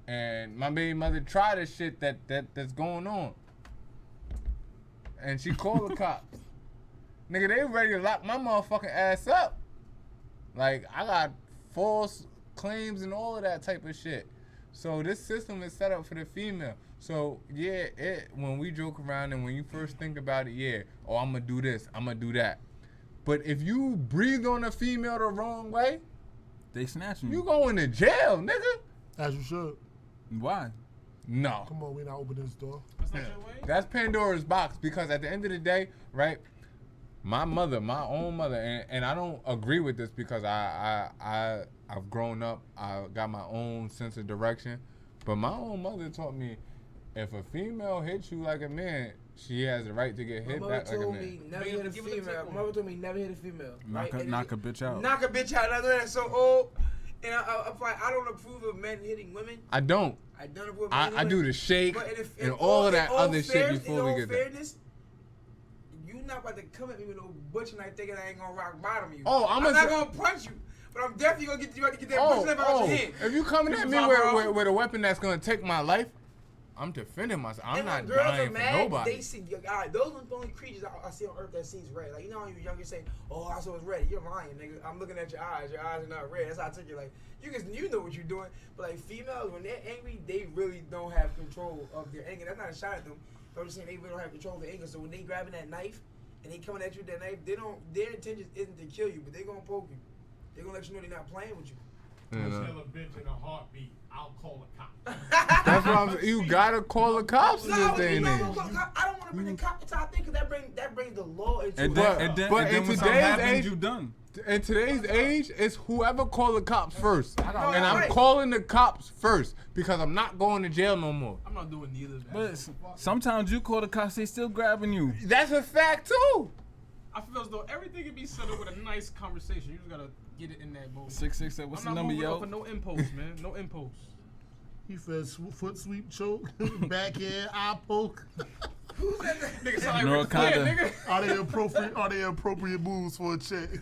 and my baby mother tried the shit that's going on, and she called the cops. Nigga, they ready to lock my motherfucking ass up. Like I got false claims and all of that type of shit. So this system is set up for the female. So yeah, when we joke around and when you first think about it, yeah, oh I'm gonna do this, I'm gonna do that. But if you breathe on a female the wrong way, They snatching You you. going to jail, nigga. As you should. Why? No. Come on, we not opening this door. That's not your way. That's Pandora's box because at the end of the day, right? My mother, my own mother, and I don't agree with this because I've grown up, I got my own sense of direction, but my own mother taught me if a female hits you like a man, she has the right to get My hit mother back like a told man. me never Give hit a it a female. tickle. My mother told me never hit a female. Knock right? a bitch out. Knock a bitch out. I know that's so old. And I'm like, I don't approve of men hitting women. I don't. I don't approve of men hitting I do women. the shake But and all of that other shit fairness, before we in get all there. fairness, you not about to come at me with no butch and I thinking I ain't gonna rock bottom you. Oh, I'm not gonna punch you, but I'm definitely gonna get you about to get that butch knife out your hand. If you coming at me with a weapon that's gonna take my life, I'm defending myself. I'm And not when girls dying are for mad, nobody. they see, God, those are the only creatures I see on earth that sees red. Like, you know when you're younger, you say, oh, I saw it's red. You're lying, nigga. I'm looking at your eyes. Your eyes are not red. That's how I took you. Like, you know what you're doing. But, like, females, when they're angry, they really don't have control of their anger. That's not a shot at them. I'm just saying they really don't have control of their anger. So when they grabbing that knife and they coming at you with that knife, their intention isn't to kill you, but they going to poke you. They're going to let you know they're not playing with you. You know? Kill a bitch in a heartbeat. I'll call a cop. That's what I'm saying. You gotta call the cops in this No, day you and know, age. look, I don't want to bring the cop into our thing because that brings the law into And it. then, But in when something today's happens, age- you done. In today's age, it's whoever call the cops first. And I'm right. calling the cops first because I'm not going to jail no more. I'm not doing neither. But sometimes you call the cops, they still grabbing you. That's a fact too. I feel as though everything can be settled with a nice conversation. You just gotta get it in that mode. 667. What's I'm the not number, moving yo? up for no impulse, man. No impulse. He said foot sweep choke, backhand eye poke. Nigga sound like No, Ric Flair, kinda. nigga. Are they appropriate moves for a chick?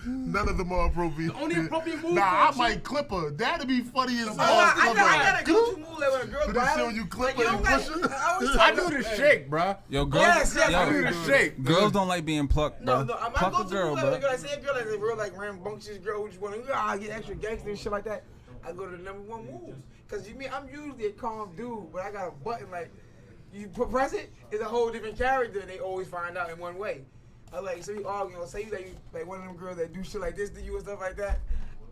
None of them are appropriate. The only appropriate move Nah, for a I chick- might clip her. That'd be funny as hell. I got a go-to move like when a girl Do they see when you clip her and push her? I do the shake, bruh. Yo, girls, Yes, yes, I yo, do the shake. girls don't like being plucked, bro. No, I'm Pluck not a go-to girl, move bro. like I say a girl like a real like rambunctious girl who just want to get extra gangster and shit like that. I go to the number one move. Cause you mean I'm usually a calm dude, but I got a button like you press it, it's a whole different character. And they always find out in one way. I like so you arguing, say you like one of them girls that do shit like this to you and stuff like that.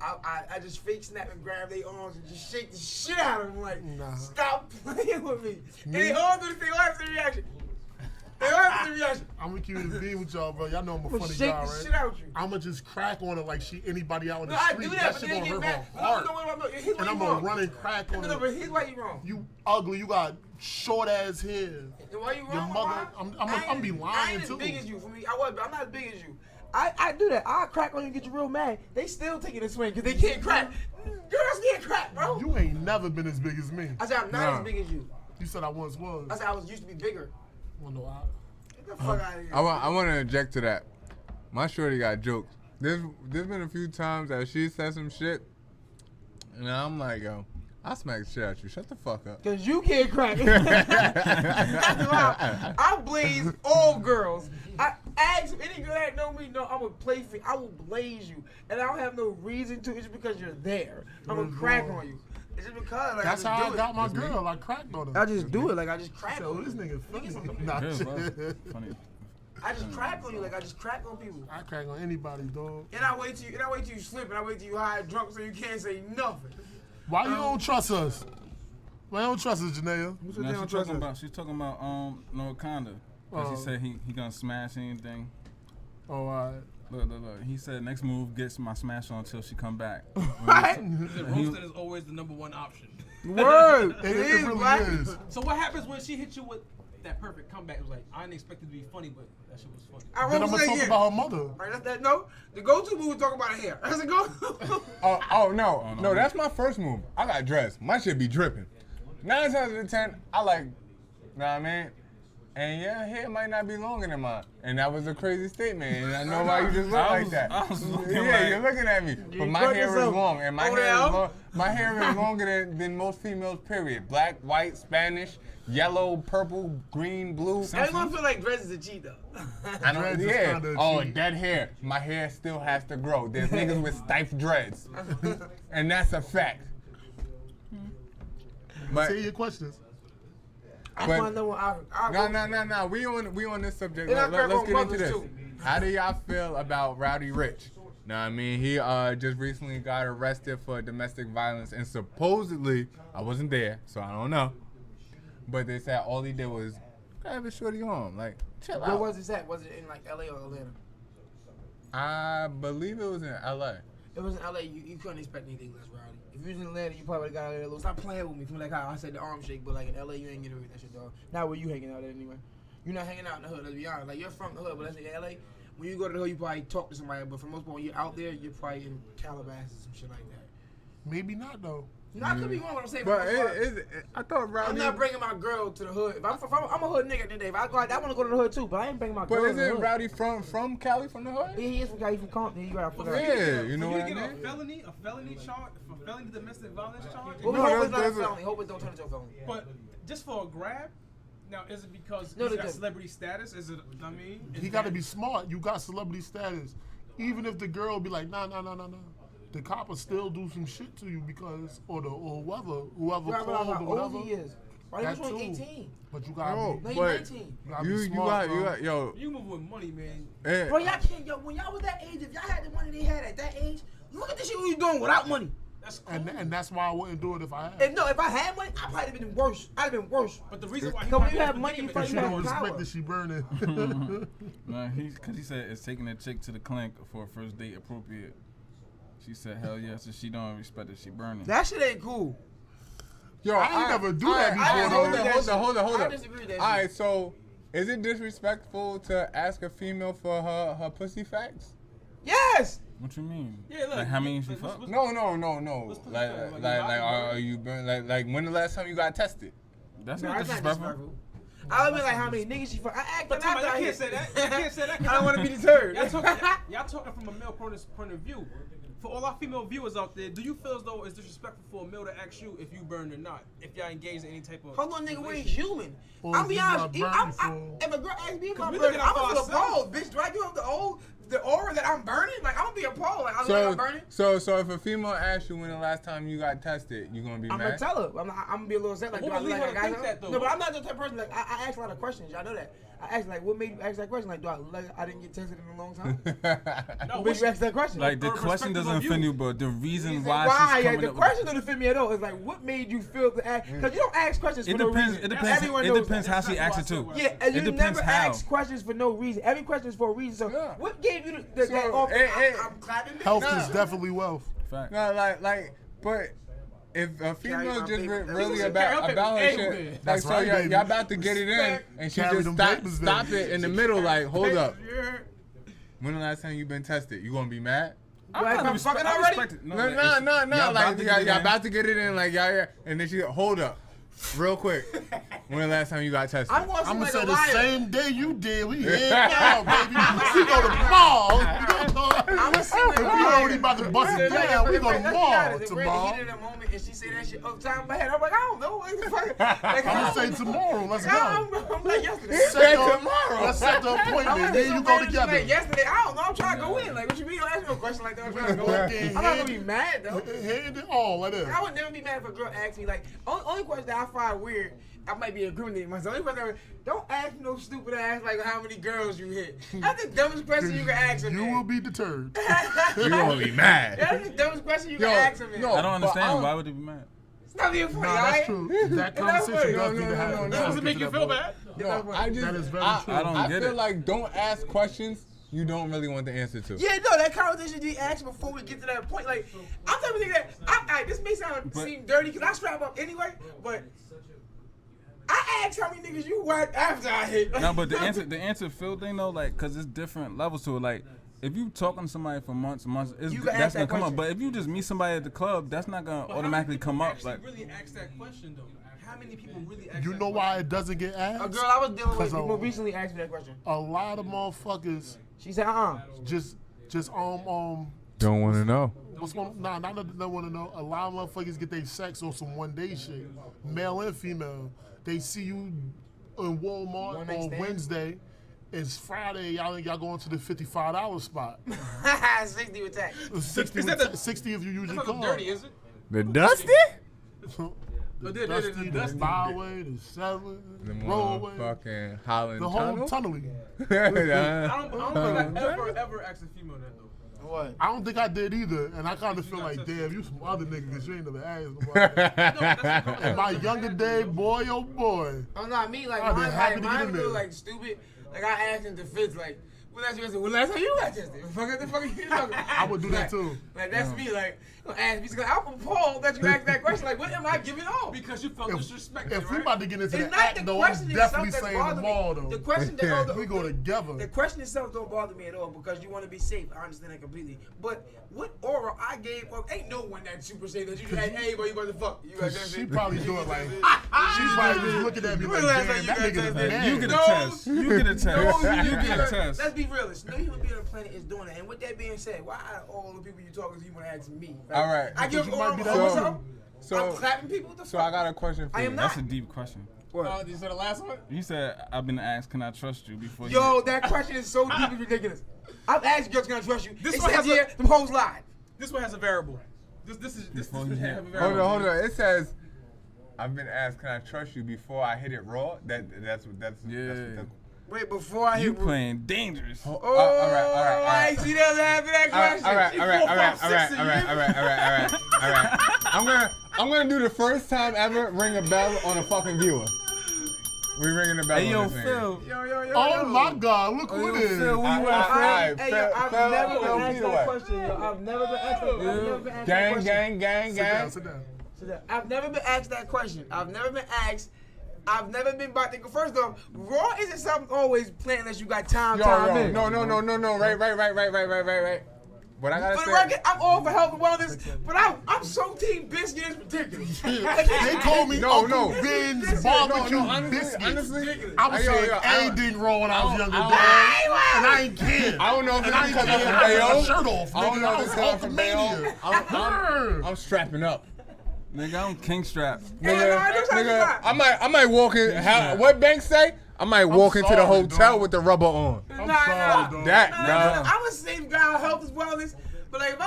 I just fake snap and grab their arms and just shake the shit out of them like, Nah. stop playing with me. And they all do the thing, all have the reaction. They all have the reaction. I'm gonna keep it as being with y'all, bro. Y'all know I'm a But funny shake guy, the right? shit out you. I'ma just crack on it like she anybody out in No, the I street. do that, That but shit then gonna get hurt mad. my heart. Here's why And I'm you gonna wrong. run and crack on No, it. but here's why you wrong. You ugly. You got short ass hair. And why you wrong? Your mother. I'm be I lying ain't as too. big as you. For me, I'm not as big as you. I do that. I crack on you and get you real mad. They still taking a swing because they can't crack. Girls can't crack, bro. You ain't never been as big as me. I said I'm not Nah. as big as you. You said I once was. I said I was used to be bigger. Well, no, Get the fuck out of here. I want to object to that. My shorty got jokes. There's been a few times that she said some shit, and I'm like, yo, I smack the shit out you. Shut the fuck up. Cause you can't crack. That's why I blaze all girls. I ask any girl that know me, I'm a play for you. I will blaze you, and I don't have no reason to. It's just because you're there. I'm gonna crack on you. It's just because like That's I just how I do got it. my girl. I cracked on her. I just do it like I just crack So on this you. nigga funny. Nah, Yeah, bro. shit. Funny. I just crack on you like I just crack on people. I crack on anybody, dog. And I wait till you slip, and I wait till you high and drunk so you can't say nothing. Why you don't trust us? Why you don't trust us, Janaea? What's Now the she's talking about no Wakanda. Cause he said he gonna smash anything. Oh, all right. Look. He said next move gets my smash on until she come back. Right? The roasted is always the number one option. Word. It really black. is. So what happens when she hits you with that perfect comeback? It was like, I didn't expect it to be funny, but that shit was funny. I Then I'm roast gonna that talk again. about her mother. All right, that's that. No, the go-to move is talk about her hair. That's a go. Oh no, that's my first move. I got dressed. My shit be dripping. 9 times out of 10, I like, know what I mean? And your hair might not be longer than mine. And that was a crazy statement. And I know why you just look like that. I was looking Yeah, like- you're looking at me. But my fuck hair is yourself. long. And my Oh, hair yeah? is long. My hair is longer than most females, period. Black, white, Spanish, yellow, purple, green, blue. Everyone feel like dreads is a cheat though. I don't, Dreads is yeah. kinda Oh, cheap. dead hair. My hair still has to grow. There's niggas with stiff dreads. And that's a fact. But Say your questions. I But- want to know. no. We on this subject. And I Let's crack on get into mothers, this. too. How do y'all feel about Rowdy Rich? Now, I mean, he just recently got arrested for domestic violence, and supposedly, I wasn't there, so I don't know. But they said all he did was grab his shorty arm, like chill out. Where was this at? Was it in like LA or Atlanta? I believe it was in LA. It was in LA. You couldn't expect anything less rowdy. If you was in Atlanta, you probably got out of there. Stop playing with me. From like how I said the arm shake, but like in LA, you ain't getting away with that shit, dog. Now where you hanging out at anyway? You're not hanging out in the hood. Let's be honest. Like you're from the hood, but let's say LA. When you go to the hood, you probably talk to somebody. But for the most part, when you're out there, you're probably in Calabasas, some shit like that. Maybe not though. No, I could be wrong. What I'm saying. But I thought Rowdy. I'm not bringing my girl to the hood. If I'm a hood nigga at the end of the day. If I go out, I want to go to the hood too. But I ain't bringing my girl. But to the isn't hood. Rowdy from Cali, from the hood? Yeah, he is from Cali. He's from Compton. You gotta forget. Yeah, you know what I get mean? a felony charge, for felony domestic violence charge. Well, we No, hope it's not a there's a- felony. Hope it don't turn into a felony. But just for a grab. Now, is it because No, he's they got don't. celebrity status? Is it? I mean, is He got to that- be smart. You got celebrity status. Even if the girl be like, nah. The cop will still do some shit to you because, or whoever You gotta realize called how or old whatever. he is. Why he That was only too. 18? But you gotta No, be, No, he's but 19. you gotta you be smart, bro. got, yo. You move with money, man. eh, Bro, y'all can't, yo, when y'all was that age, if y'all had the money they had at that age, look at the shit we was doing without money. That's cool. And that's why I wouldn't do it if I had. If I had money, I'd probably have been worse. I'd have been worse. But the reason why he Because when probably you have has money, you predicament She you is don't have respect power. that she burning. Nah, because he said it's taking a chick to the clinic for a first date appropriate. She said, hell yeah, so she don't respect that she burning. That shit ain't cool. Yo, I ain't never do that before, Hold on. I disagree with that All shit. right, so is it disrespectful to ask a female for her pussy facts? Yes. What you mean? Yeah, look, like how many she let's- fuck? let's- No. Let's put it Like, fair, are you like when the last time you got tested? That's No, not that's not disrespectful. disrespectful. I would be like, how many niggas she fuck? I act But them Tom, after y'all I can't hit. say that. Y'all can't say that. I don't want to be deterred. Y'all talking from a male point of view. For all our female viewers out there, do you feel as though it's disrespectful for a male to ask you if you burn or not? If y'all engage in any type of Hold on, nigga, we ain't relationship? human. Or I'll if be you honest. got If burned before. a girl asks me if I'm we burning, looking out I'm for gonna feel ourselves. appalled, bitch. Do I give up the aura that I'm burning? Like, I'm gonna be appalled. Like, I look like I'm burning. So if a female asks you when the last time you got tested, you gonna be I'm mad? gonna tell her. I'm gonna be a little sad. Like, What do I would look lead like her to I got think something? that, though? No, but I'm not the type of person. Like, I ask a lot of questions. Y'all know that. I ask like, what made you ask that question? Like, do I look like I didn't get tested in a long time? No, What made you ask that question? Like the Or question perspective doesn't of you. offend you, but the reason Reason why why? she's Yeah, coming the up question doesn't fit me at all. It's like, what made you feel to ask? Because you don't ask questions for It no depends. reason. It depends. Everyone It knows depends that. how she That's acts it not too. what I Yeah, and It you depends never how. ask questions for no reason. Every question is for a reason. So, Yeah. what gave you that So, off? hey. I'm clapping. bitch. Health Nah. is definitely wealth. Fact. No, but if a female my just paper. really Listen, about her everywhere. shit, That's like so right, baby. y'all about to get it in, and she Carry just them stop papers, stop baby. it in the middle, like hold up. Yeah. When the last time you been tested? You gonna be mad? Like, I'm fucking I already? respect it. No, like, it's- no. y'all about Like to get it y'all in. about to get it in, like y'all, and then she hold up, real quick. When the last time you got tested? I'm gonna I'm seem gonna like say a the liar. same day you did. We head down, baby. We go to the mall. I'm gonna seem like a We liar. already about to bust it Like, down. We if go to let's the be mall honest, if we're in the tomorrow. heat of the moment and she say that shit off the top of my head, I'm like, I don't know. What the fuck? Like, I'm gonna say tomorrow. Let's go. I'm like yesterday. Set the- tomorrow. Let's set the I'm appointment. like, Then so you mad go at you, together. Like yesterday, I don't know. I'm trying to go in. Like, what you mean? You don't ask me a question like that. I'm trying to go in. I'm not gonna be mad though. Hand it all like that. I would never be mad if a girl asks me like only question that I find weird. I might be incriminating myself. Only question don't ask me no stupid ass like how many girls you hit. That's the dumbest question you can ask a You man. will be deterred. You gonna be mad? That's the dumbest question you Yo, can ask a man. no. I don't But understand. Why would they be mad? It's not even funny, Nah, alright? that's true. That It's not funny. conversation does No, need to happen. no. Does it make you feel bad? No, I just That is very true. I don't I get feel it. like don't ask questions you don't really want the answer to. Yeah, no, that conversation you asked before we get to that point. Like, I'm type of nigga that this may seem dirty because I strap up anyway, but I asked how many niggas you whacked after I hit. No, but the answer Phil thing though, like, cause it's different levels to it. Like, if you talking to somebody for months, it's, You can that's ask gonna that come up. question. But if you just meet somebody at the club, that's not gonna But how automatically many come people up. actually Like, really ask that question though? How many people really ask You that know question? why it doesn't get asked? A girl I was dealing with 'Cause people recently asked me that question. A lot of motherfuckers She said, just Don't want to know. what's going? Nah, not that they want to know. A lot of motherfuckers get their sex on some one day shit, male and female. They see you in Walmart One night on stand? Wednesday. It's Friday. Y'all going to the $55 spot. 60 with tax. 60, Is that the- 60 if you use That's your not car. the dirty, is it? The Dusty? The the Dusty, the Dusty. Byway, the Seven, The Rollway, motherfucking Holland the whole Tunnel. tunneling. I don't think I ever asked a female that though. What? I don't think I did either, and I kind of feel like, damn, you some other nigga because you ain't never asked nobody. In my younger day, boy, oh boy. Oh no, I mean like I'd be happy to get mine in feel there. like stupid. Like I asked in defense, like, well, last time you got tested. What the fuck are you talking about? I would do that too. Like that's me. Like you know, ask me. Like, I'm appalled that you asked that question. Like, what am I giving off? Because you felt disrespected, If we right? about to get into It's the not act, the though, I'm question definitely itself that saying bothered tomorrow, me. though. The question that we go together. The question itself don't bother me at all because you want to be safe. I understand that completely. But what oral I gave up, ain't no one that super safe that you like, hey, boy, you about to fuck. You got She tested. probably do it like, she probably just looking at me like, damn, that nigga's mad. You get a test. You get a test. You get a test. Let's be realist. No human being on the planet is doing that. And with that being said, why out of all the people you talking to, you want to ask me? Like, All right. I give You might be oral that I'm So, clapping people. What the so fuck? I got a question for I you. am That's not. a deep question. Oh, you said the last one? You said I've been asked, can I trust you before Yo, that question is so deep and ridiculous. I've asked girls, can I trust you? This They one said, has yeah, them hoes lied. This one has a variable. This Before one you have hit. a Hold variable. on, hold on. It says, I've been asked, can I trust you before I hit it raw? That's Yeah. Wait, before I You hit playing dangerous. Oh, all right. I ain't see that laugh at that question. All right. I'm gonna do the first time ever ring a bell on a fucking viewer. We ringing a bell Hey, yo, on this nigga. Phil. Oh my God, look who it is. Phil, where you All at, Phil? right, Hey, Phil, yo, I've Phil, never Phil, been asked either that way. question. Yo. I've never been asked that. I've never been asked that Gang, question. gang, gang, Sit down, gang. sit down. I've never been asked that question. I've never been asked. I've never been about to go. First off, Raw isn't something always planned unless you got time in. No. Right. What I gotta For the say. record, I'm all for health and wellness, but I'm so team biscuit. It's ridiculous. They called me No, Uncle no. Ben's No, barbecue honestly, biscuits. I was Yo, saying yo, anything wrong when I was younger, I- dog. And I ain't care. I don't know if And it's I ain't because care. I'm from I had my Bayonne. shirt off, I don't nigga. know I if was it's because I'm from Bayonne. Hulkamania. I'm strapping up. Nigga, I'm king strap. I might walk in. What Banks say? I might walk into the sorry, hotel dog. with the rubber on. I'm sorry, dog. That, Nah, bro. I'm a safeguard health as wellness, but like if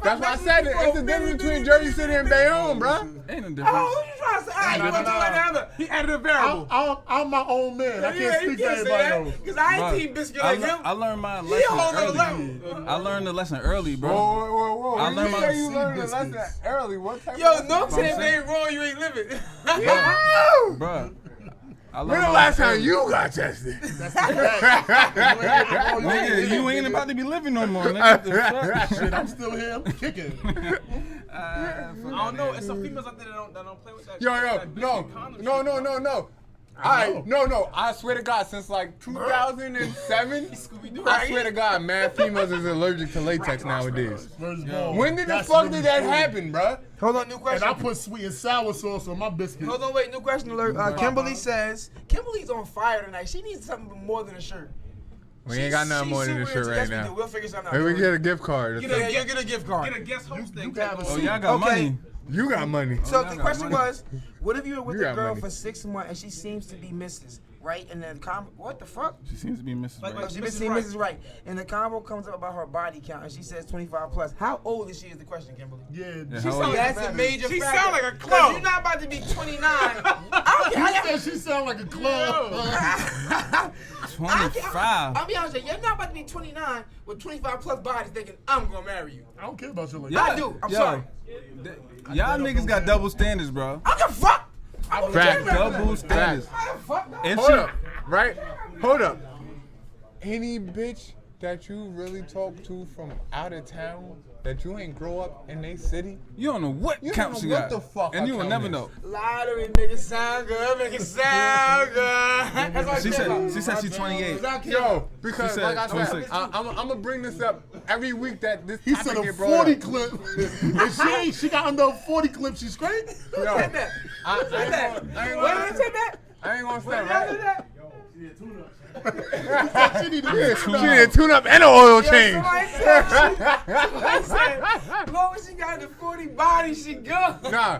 That's why I said it. It's the difference between Jersey City and Bayonne, bro. Ain't no Oh, difference. who you trying to say? I ain't Nah, going to nah. like that other. He added a variable. I'm my own man. I can't speak to everybody else. Because I ain't Bro, team biscuit like him. I learned my He a whole lesson nother early. level. I learned the lesson early, bro. Whoa. I You learned say my you learned the sea lesson biscuits. early. What type Yo, of no lesson? saying if they ain't wrong, you ain't living. Bro. I When learned the my last lesson time early. you got tested? Nigga, you ain't about to be living no more, nigga. What the fuck? Shit, I'm still here. I'm kicking. I don't know. It's some females out there that don't play with that. Yo, that no. biscuit condom shit. No. Alright, no. I swear to God, since like 2007, I swear to God, mad females is allergic to latex nowadays. When did the fuck did that happen, bruh? Hold on, new And question. I put sweet and sour sauce on my biscuit. Hold on, wait, new question alert. Kimberly says, Kimberly's on fire tonight. She needs something more than a shirt. We ain't got nothing more than this shit right Yes, we do. now. We'll figure something out. Maybe we get a gift card. Get a gift card. Get a guest host thing. can have a Oh, seat. y'all got Okay. money. You got money. So y'all the got question money. was, what if you were with You a got girl money. for 6 months and she seems to be Mrs. Right? And then what the fuck? She seems to be missing. Like- Right? like- She Mrs. Mrs. Right. Mrs. Right. And the combo comes up about her body count and she says 25 plus. How old is she is the question, Kimberly. Yeah, Yeah, she how old sound is like That's a major She factor. sound like a 'Cause clown. You're not about to be 29. I don't care. She said she sound like a club. 25. I'll be honest with you, you're not about to be 29 with 25 plus bodies thinking, I'm going to marry you. I don't care about you like Yeah. that. I do. I'm Yo, sorry. Y'all niggas got double standards, bro. I don't give a fuck. I don't Fact. care about Double that. standards. I don't fuck that. If Hold she, up, right? Hold up. Any bitch that you really talk to from out of town that you ain't grow up in they city, you don't know what You count don't she know got. what the fuck and her you will count never is. know. Lottery, make it sound good, make it sound good. That's all She I care about. said she's 28. That's all I care yo, about. because said like I said, 26. I'm gonna bring this up every week that this He topic said a get brought 40 up. clip. If she got under a 40 clip, she's straight? Yo, Who said that? I Who said that? ain't What gonna did say that? I ain't gonna say What did right. say that? She need to She need a tune up and an oil Yo, change. somebody said, long as she got the 40 body, she good. Nah,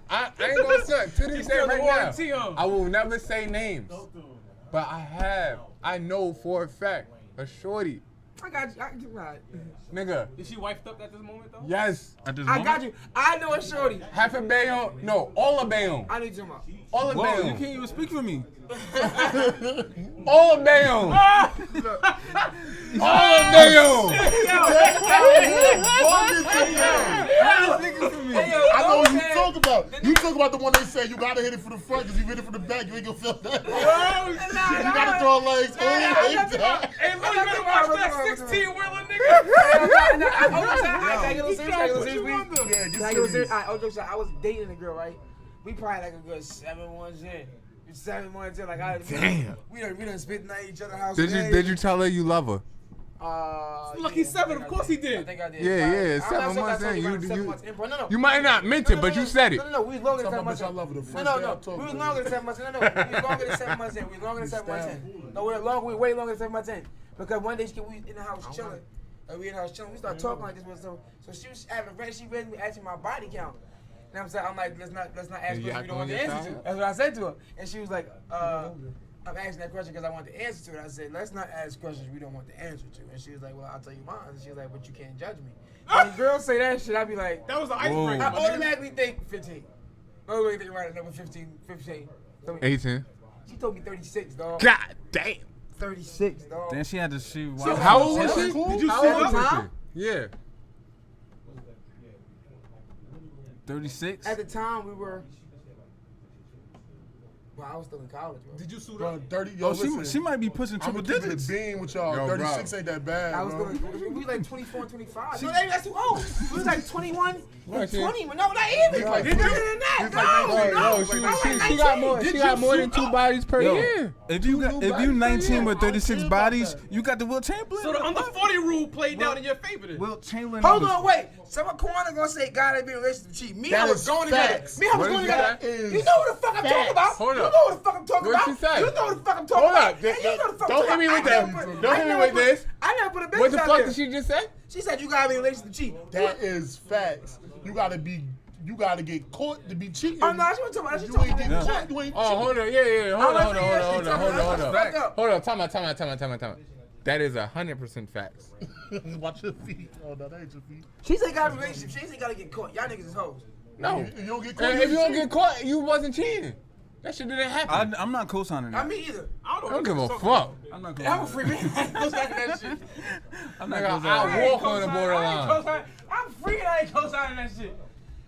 I ain't gonna say to this day still the right warranty now. on. I will never say names, but I know for a fact a shorty I got you. I got you right. Nigga. Is she wifed up at this moment though? Yes. At this I moment? got you. I know a shorty. Half a bayonne. No, all a bayonne. I need you more. All a Whoa, you bayonne. can't even speak for me. All a bayonne. All a bayonne. I know what you talk about. You talk about the one they say you gotta hit it from the front because you hit it from the back, you ain't gonna feel that. You gotta throw legs all the way down. Hey, look, you better watch that 16-wheeler, nigga. I was dating a girl, right? We probably like a good 7 months in. 7 months in, like Damn. We done spent the night at each other's house. Did you tell her you love her? Lucky 7, of course he I did. think I did. Yeah, I'm 7 not months sure in. I told you 7 months in, bro. No. You might not meant it, but you said it. No, we was longer than Tell 7 my months bitch I in. love her the first No. day I We talked was to her. longer than 7 months in. No. We was longer than 7 months in. We was longer than 7 months in. No, we way longer than 7 months in. Because one day we in the house chilling. We in the house chilling. We started talking like this. So she was having a friend. She read me asking my body count. And I'm saying, I'm like, let's not ask questions we don't want to answer to. That's what I said to her. And she was like, I'm asking that question because I want the answer to it. I said, let's not ask questions we don't want the answer to. And she was like, well, I'll tell you mine. And she was like, but you can't judge me. When girls say that shit, I'd be like, That was the icebreaker. I my nigga. automatically think 15. I automatically think right at number 15. So 18. she told me 36, dog. God damn. 36, dog. Then she had to see. So How old was she? Cool. Did you How see old was her? Tom? Yeah. 36? At the time, we were. Well, I was still in college, bro. Did you sue Bro, them? 30, yo, Oh, listen, she might be pushing I'm triple gonna keep it a digits. bean with y'all. Yo, 36 ain't that bad, I was bro. still, we was like 24 and 25. No, that's too old. We was like 21 and Right, she- 20. No, not even. He's like Younger 20. than that. He's No, like 19. no. Yo, I was like 19. she got more than 2 bodies per year. If you 19 with 36 bodies, you got the Will Chamberlain. So the under 40 rule played down in your favor then. Will Chamberlain. Hold on, wait. Someone corner gonna say God ain't be in a relationship cheat. Me, That I was is going facts. together. Me, I was What going is together. that? You know what the fuck I'm talking about. Hold You know up. what the fuck I'm talking What'd about. she say? You know what the fuck I'm talking Hold about. up. And you know the fuck Don't hit me with that. Don't hit me with this. I never put a bitch What the out fuck there. did she just say? She said you gotta be in a relationship to cheat. That is facts. You gotta get caught to be cheating. Oh no, she wasn't talking about that. She You talking ain't about getting that. caught. You ain't Oh, cheating. hold on. Yeah. Hold on. Hold on. Time out. That is 100% facts. Watch your feet. Oh no, that ain't your feet. She said gotta be in a relationship. She ain't gotta get caught. Y'all niggas is hoes. No. You don't get caught. And if you don't get caught, you wasn't cheating. That shit didn't happen. I'm not co-signing that. Not me either. I I don't give a what fuck. I'm not I'm a co-signing free man. I ain't co-signing that shit. I'm not Nigga, co-signing I that. walk on the borderline. I'm free and I ain't co-signing that shit.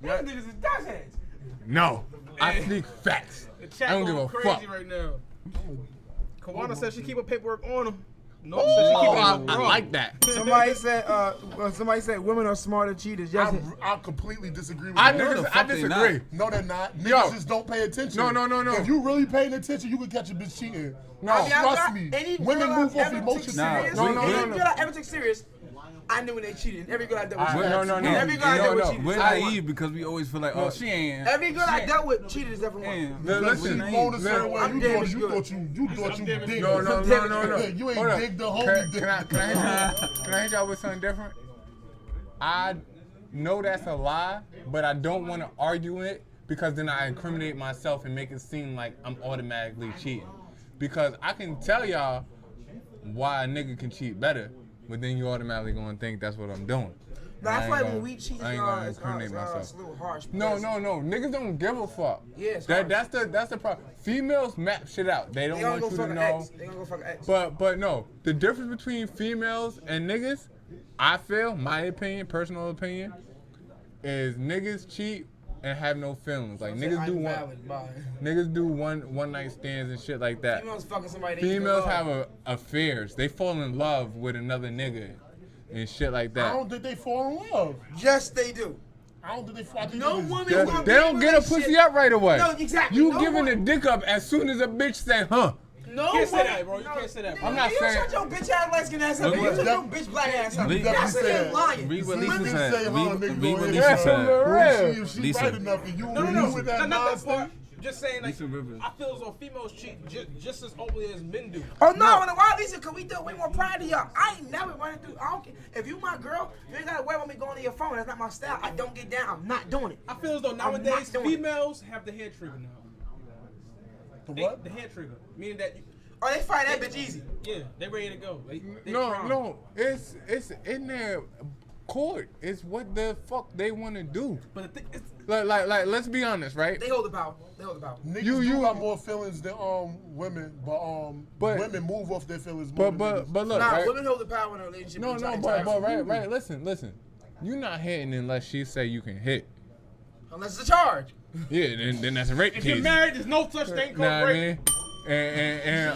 These niggas is dust heads. No. I speak facts. The chat I don't give going a crazy fuck. right now. Kawana says she keep her paperwork on him. No, Oh, says she keep I it on. like that. Somebody said women are smarter cheaters. Yes. I completely disagree with I you. fuck they disagree. No, they're not. Niggas Yo. just don't pay attention. No. If you really paying attention, you can catch a bitch cheating. No. Trust me. Women move off emotion. Nah, Serious, no. Any girl I ever took serious, I knew when they cheated. And every girl I dealt with cheated. No. And every girl I dealt with cheated. We're So I won. naive because we always feel like, oh, she ain't. Every girl I dealt with cheated is everyone. Damn. Because Listen, you moan a certain way, I'm you damaged thought you dig. No. You ain't Hold up. dig the homie. Can I hit y'all with something different? I know that's a lie, but I don't want to argue it because then I incriminate myself and make it seem like I'm automatically cheating. Because I can tell y'all why a nigga can cheat better, but then you automatically gonna think that's what I'm doing. No, I I feel ain't like gonna- when we cheat, I ain't gonna incriminate myself. it's a little harsh. No, because niggas don't give a fuck. Yeah, it's harsh. that's the problem. Females map shit out. They don't They gonna want go you fuck to an know. ex. They gonna go fuck an ex. But no, the difference between females and niggas, I feel, my opinion, personal opinion, is niggas cheat and have no feelings. Like niggas do one night stands and shit like that. Females fucking somebody. Females have affairs. They fall in love with another nigga and shit like I that. don't think they fall in love. Yes, they do. I don't think they fall. I think No they just- woman They, gonna they be don't in get a pussy relationship. up right away. No, exactly. You No giving the one- dick up as soon as a bitch say, huh? No, can't say woman- that, bro. You can't say that, bro. I'm not you saying- shut your bitch ass light skin ass up. Look You what- shut your bitch black ass up. Read- That's Read- again lying. Read what Women Lisa say, said. huh, Read nigga, what go Lisa ahead. said. If she Lisa. right enough and you No. with that Not that nonsense. part. Just saying, like, Lisa Rivers. I feel as though females cheat just as openly as men do. Oh no, and why Lisa? Cause we do way more pride to y'all. I ain't never running through. I don't care. If you my girl, you ain't gotta worry about me going to your phone. That's not my style. I don't get down. I'm not doing it. I feel as though not nowadays doing it. females have the hair trigger now. The what? The hair trigger, meaning that Oh, they fight that bitch easy. Yeah, they ready to go. They No, it's in their court. It's what the fuck they want to do. But the thing is, Like, let's be honest, right? They hold the power. Niggas You do got more feelings than women, but women move off their feelings more But than niggas. look, Nah, right? women hold the power in a relationship. No, but right. Listen. You're not hitting unless she say you can hit. Unless it's a charge. Yeah, then that's a rape if case. you're married, there's no such thing called Nah, I rape. mean, and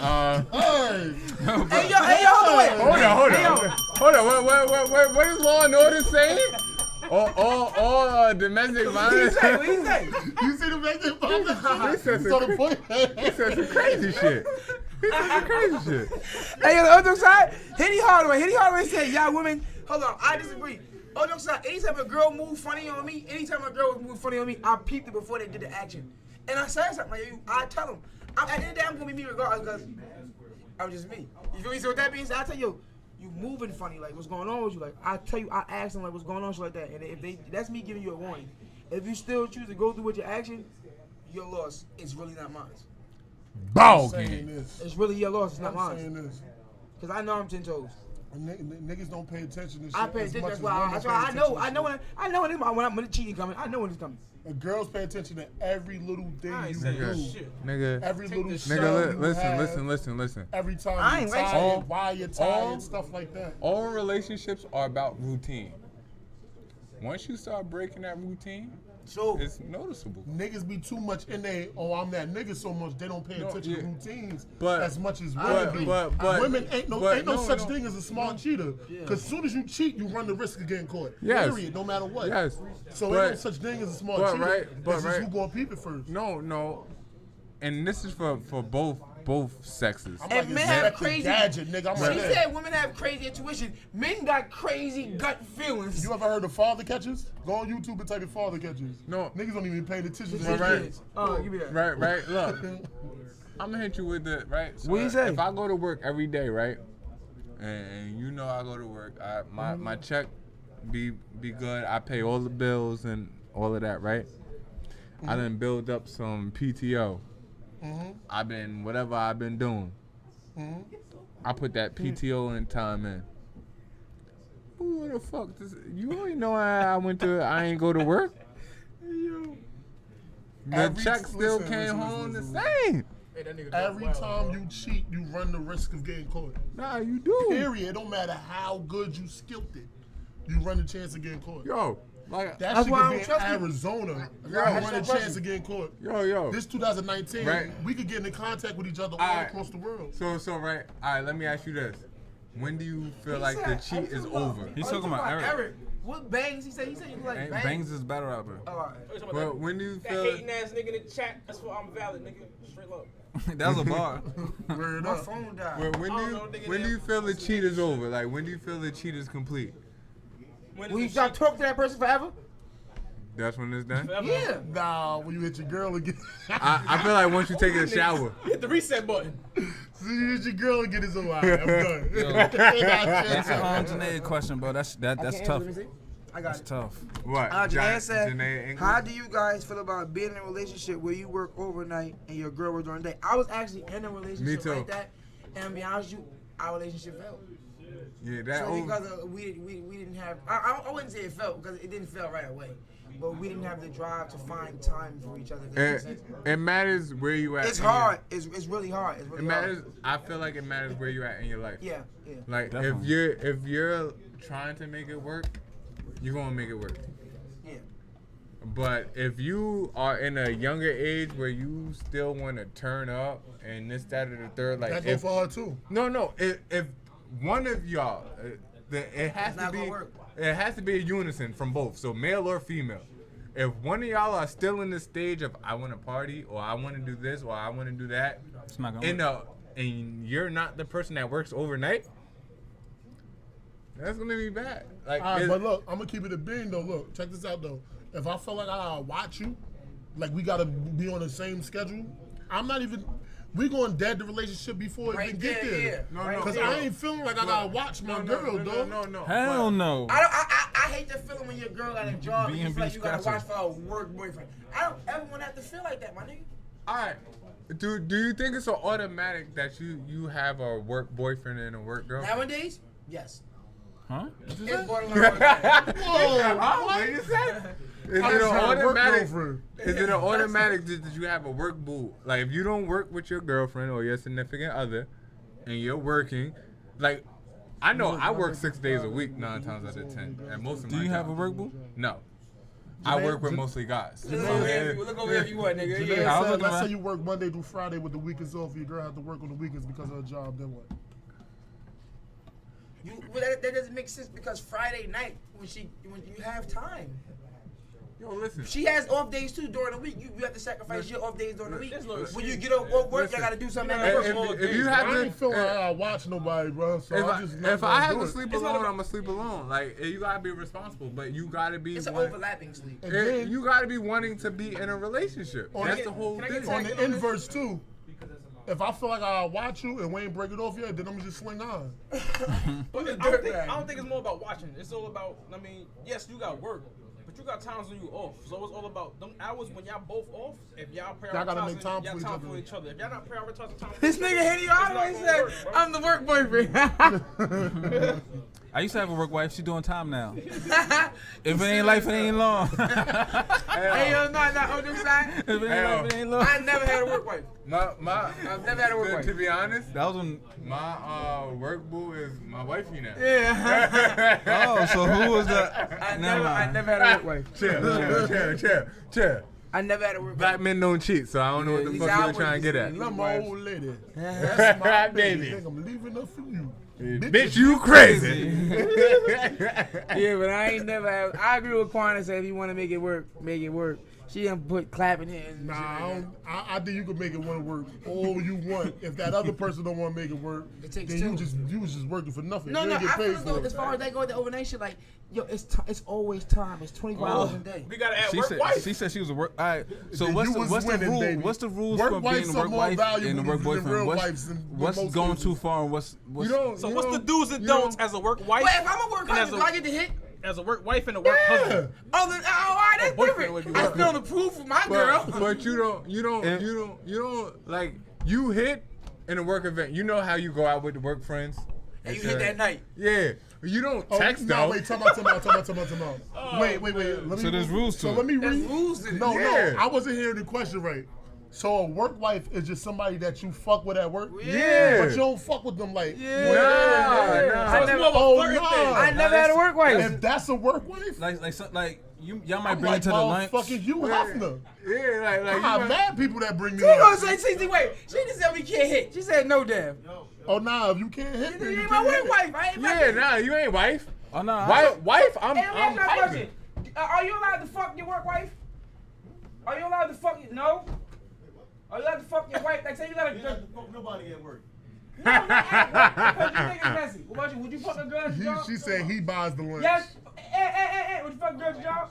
Hey, yo, hold on. What is Law and Order saying? All domestic violence. What he say? You see the making He said some crazy shit. Hey, on the other side, Hitty Hardaway said, y'all women, hold on, I disagree. On the other side, anytime a girl move funny on me, I peeped it before they did the action. And I said something like, I tell them, at the end of the day, I'm going to be me regardless because I'm just me. You feel me? So with that being said, I tell you moving funny, like what's going on with you? Like I tell you, I ask them like what's going on, shit like that. And if that's me giving you a warning. If you still choose to go through with your action, your loss. It's really not mine. Ball saying game. this. It's really your loss. It's not I'm saying mine. this. Cause I know I'm 10 toes. Niggas don't pay attention to shit. I pay as attention. much That's as why women I pay know. attention to I know when the cheating coming. I know when it's coming. shit. Girls pay attention to every little thing I ain't you saying do. shit. Nigga. Every Take little this shit. Nigga, listen. Every time I you're ain't like tired, that. why you're tired, stuff like that. All relationships are about routine. Once you start breaking that routine, So it's noticeable. Niggas be too much in there. Oh, I'm that nigga so much they don't pay attention to routines as much as women do. but women ain't no such no. thing as a smart cheater. Because as soon as you cheat, you run the risk of getting caught. Yes. Period. No matter what. Yes. So But- ain't no such thing as a smart but cheater. right, but It's just right. who gonna peep it first. No. And this is for both sexes. I'm And like men have Inspector crazy. Gadget, nigga. I'm She like that. said women have crazy intuition. Men got crazy gut feelings. You ever heard of father catchers? Go on YouTube and type in father catchers. No. Niggas don't even pay attention to Right. their Right. kids. Give me that. Right. Look, I'm gonna hit you with the right. So What you say? If I go to work every day, right, and you know I go to work, my check be good. I pay all the bills and all of that, right? I done build up some PTO. I've been doing. I put that PTO and time in. Who the fuck? You already know I went to. I ain't go to work. The check still came home the same. Hey, that nigga Every wild, time bro. you cheat, you run the risk of getting caught. Nah, you do. Period. It don't matter how good you skilled it. You run the chance of getting caught. Yo, like That That's shit why I could don't be in trust you. Arizona. You Yo, run a chance of getting caught. yo. This 2019, Right. we could get in contact with each other all Alright. across the world. So right. All right. Let me ask you this: when do you feel like the cheat is over? He's talking about Eric. What bangs he said? He said you like bangs. Bangs is battle rapper. Oh, all right. Well, when do you That feel? hating ass nigga in the chat. That's why I'm valid, nigga. Straight up. That was a bar. Word My up. phone died. When do you feel the cheat is over? Like when do you feel the cheat is complete? When Will you is the stop shit talking to that person forever? That's when it's done. forever? Yeah. Nah, when you hit your girl again. I feel like once you take a shower. Hit the reset button. So you hit your girl again, it's alright. I'm done. Answer Janae's question, bro. That's I tough. can't answer, let me see. I got That's it. tough. What? Janae said, Janae English? how do you guys feel about being in a relationship where you work overnight and your girl works during the day? I was actually in a relationship Me too. like that, and to be honest with you, our relationship failed. Yeah, that So over. because we didn't have, I wouldn't say it felt because it didn't fail right away, but we didn't have the drive to find time for each other. If that makes sense. It matters where you at. It's in your- hard. It's really hard. It's It really matters. hard. I feel like it matters where you at in your life. Yeah. Like Definitely. if you're trying to make it work, you're gonna make it work. Yeah. But if you are in a younger age where you still want to turn up and this, that, or the third, like That go if for her too. no, if one of y'all, it has It's to not be gonna work. it has to be a unison from both, so male or female. If one of y'all are still in the stage of I want to party or I want to do this or I want to do that, It's not gonna work. and you're not the person that works overnight, that's gonna be bad. Like, All right, but look, I'm gonna keep it a bean though. Look, check this out though. If I feel like I gotta watch you, like we gotta be on the same schedule, I'm not even. We going dead the relationship before it even get there. No, Because I ain't feeling like I gotta watch my girl, though. No. Hell no. I hate the feeling when your girl got a job and you B&B feel like you gotta watch scratcher. for a work boyfriend. I don't ever want to have to feel like that, my nigga. All right. Do you think it's an automatic that you have a work boyfriend and a work girlfriend? Nowadays, yes. Huh? It's borderline automatic. Whoa, what you say? Is it an automatic? Is it an automatic that you have a work boo? Like if you don't work with your girlfriend or your significant other, and you're working, like I know I work 6 days a week, 9 times out of 10, and most of Do my you have a jobs. work boo? No. I work with mostly guys. Look over here if you want, nigga. Janae Yeah. said, let's say you work Monday through Friday with the weekends off. Your girl has to work on the weekends because of her job. Then what? That doesn't make sense because Friday night when you have time. Yo, listen. She has off days too during the week. You have to sacrifice your off days during the week. There's no When you get off work, you gotta do something. If you have I to, ain't feeling like I watch nobody, bro. So if I have to sleep It's not alone, about- I'm gonna sleep alone. Like you gotta be responsible, but you gotta be. It's an one- overlapping sleep. And then you gotta be wanting to be in a relationship. On That's the- the whole can I get thing. on the inverse too, if I feel like I watch you and we ain't break it off yet, then I'm just swing on. But I don't think it's more about watching. It's all about. I mean, yes, you got work, but you got times when you off. So it's all about them hours when y'all both off. If y'all Y'all gotta make prioritizing time y'all for each time other. for each other. If y'all not prioritizing time. This nigga Henny always gonna said, work, bro. "I'm the work boyfriend." I used to have a work wife. She doing time now. If it ain't life, it ain't long. Hey, yo, not on this side. If it ain't life, it ain't long. I never had a work wife. My, I've never had a work wife. to be honest, That was when. my work boo is my wifey now. Yeah. Oh, so who was the? I never had a work wife. Chill. I never had a work Black wife. men don't cheat, so I don't know what the these fuck you're hours- trying to get at. Love my old lady. That's my baby. Baby. I'm leaving her for you. Bitch, you crazy. Yeah, but I ain't never had. I agree with Quan and said if you want to make it work, make it work. She didn't put clapping hands. and Nah, shit like I, that. don't, I think you can make it one work all you want. If that other person don't want to make it work, It takes then two. you was just working for nothing. No, you no, didn't I get feel paid as though for as it. far as they go with the overnight shit, like, yo, it's always time. It's 24 hours a day. We gotta add She work said wife. she said she was a work. All right. So Then what's you the was what's the winning, rule? baby. What's the rules Work for wife's being a work are more wife valuable and a than work real boyfriend? wives in What's most going cases. too far and what's You don't. So you what's the don't- do's and you don'ts don't- as a work wife? But if I'm a work And husband, as do I get to hit? As a work wife and a work Yeah. husband. Oh, all right, that's boyfriend would different. be I working. feel the proof for my girl. But you don't like you hit in a work event. You know how you go out with the work friends. And you hit that night. Yeah. You don't Oh, text no, though. wait, time out. Wait. Let me So there's rules to So it. let me There's read. rules in it. No, Yeah. I wasn't hearing the question right. So a work wife is just somebody that you fuck with at work? Yeah. But you don't fuck with them like. Nah. I It's never, more of a Oh, flirting nah. thing. I never had a work wife. If that's a work wife, like y'all might I'm bring like, it to the lunch. motherfucking you Hefner. Yeah, like I you have might- mad people that bring me She gonna up. say, see, wait. She just said we can't hit. She said no, damn. Oh, nah, if you can't hit me, You you ain't my can't work hit. wife. I ain't my Yeah, nah, you ain't wife. Oh no. Wife, I'm Hey, let me ask you a piping. question. Are you allowed to fuck your work wife? Are you allowed to fuck? No. Are you allowed to fuck your wife? Like, say you got a girl. Nobody at work. No, not at work, because you think it's messy. What about you? Would you fuck a girl at your job? She said he buys the lunch. Yes. Would you fuck a girl at your job?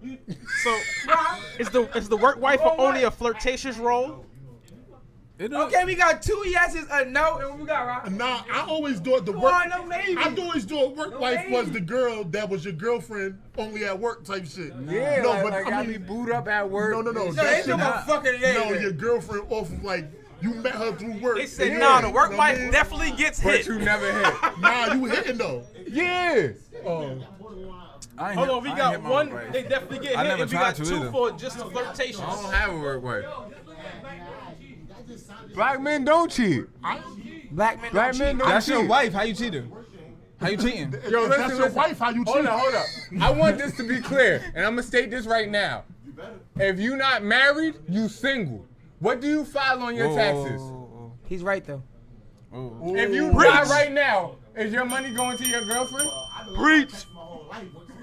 You, So nah. is the work wife only a flirtatious role? Okay, we got 2 yeses, a no, and what we got, right? Nah, I always thought the Come work. on, no maybe. I always thought work No wife was maybe. the girl that was your girlfriend only at work type shit. Yeah, no, like, but like I I be mean, booed up at work. no. No, they that ain't shit talking about fucking today. No, your girlfriend off of like you met her through work. They said, Yeah, nah, the work you know what I wife mean? definitely gets But hit. you never hit. Nah, you hitting though. Yeah. Oh, I ain't Hold hit- on, we I ain't got hit my one. work wife. They definitely get I hit. never If we got tried to 2 either. for just flirtatious. I don't have a work wife. Black men don't cheat. Black men Black don't men cheat. don't That's cheat. your wife. How you cheating? How you cheating? Yo, if that's your wife, how you cheat? Hold up. I want this to be clear, and I'm gonna state this right now. If you not married, you single. What do you file on your taxes? He's right though. If you die right now, is your money going to your girlfriend? Breach.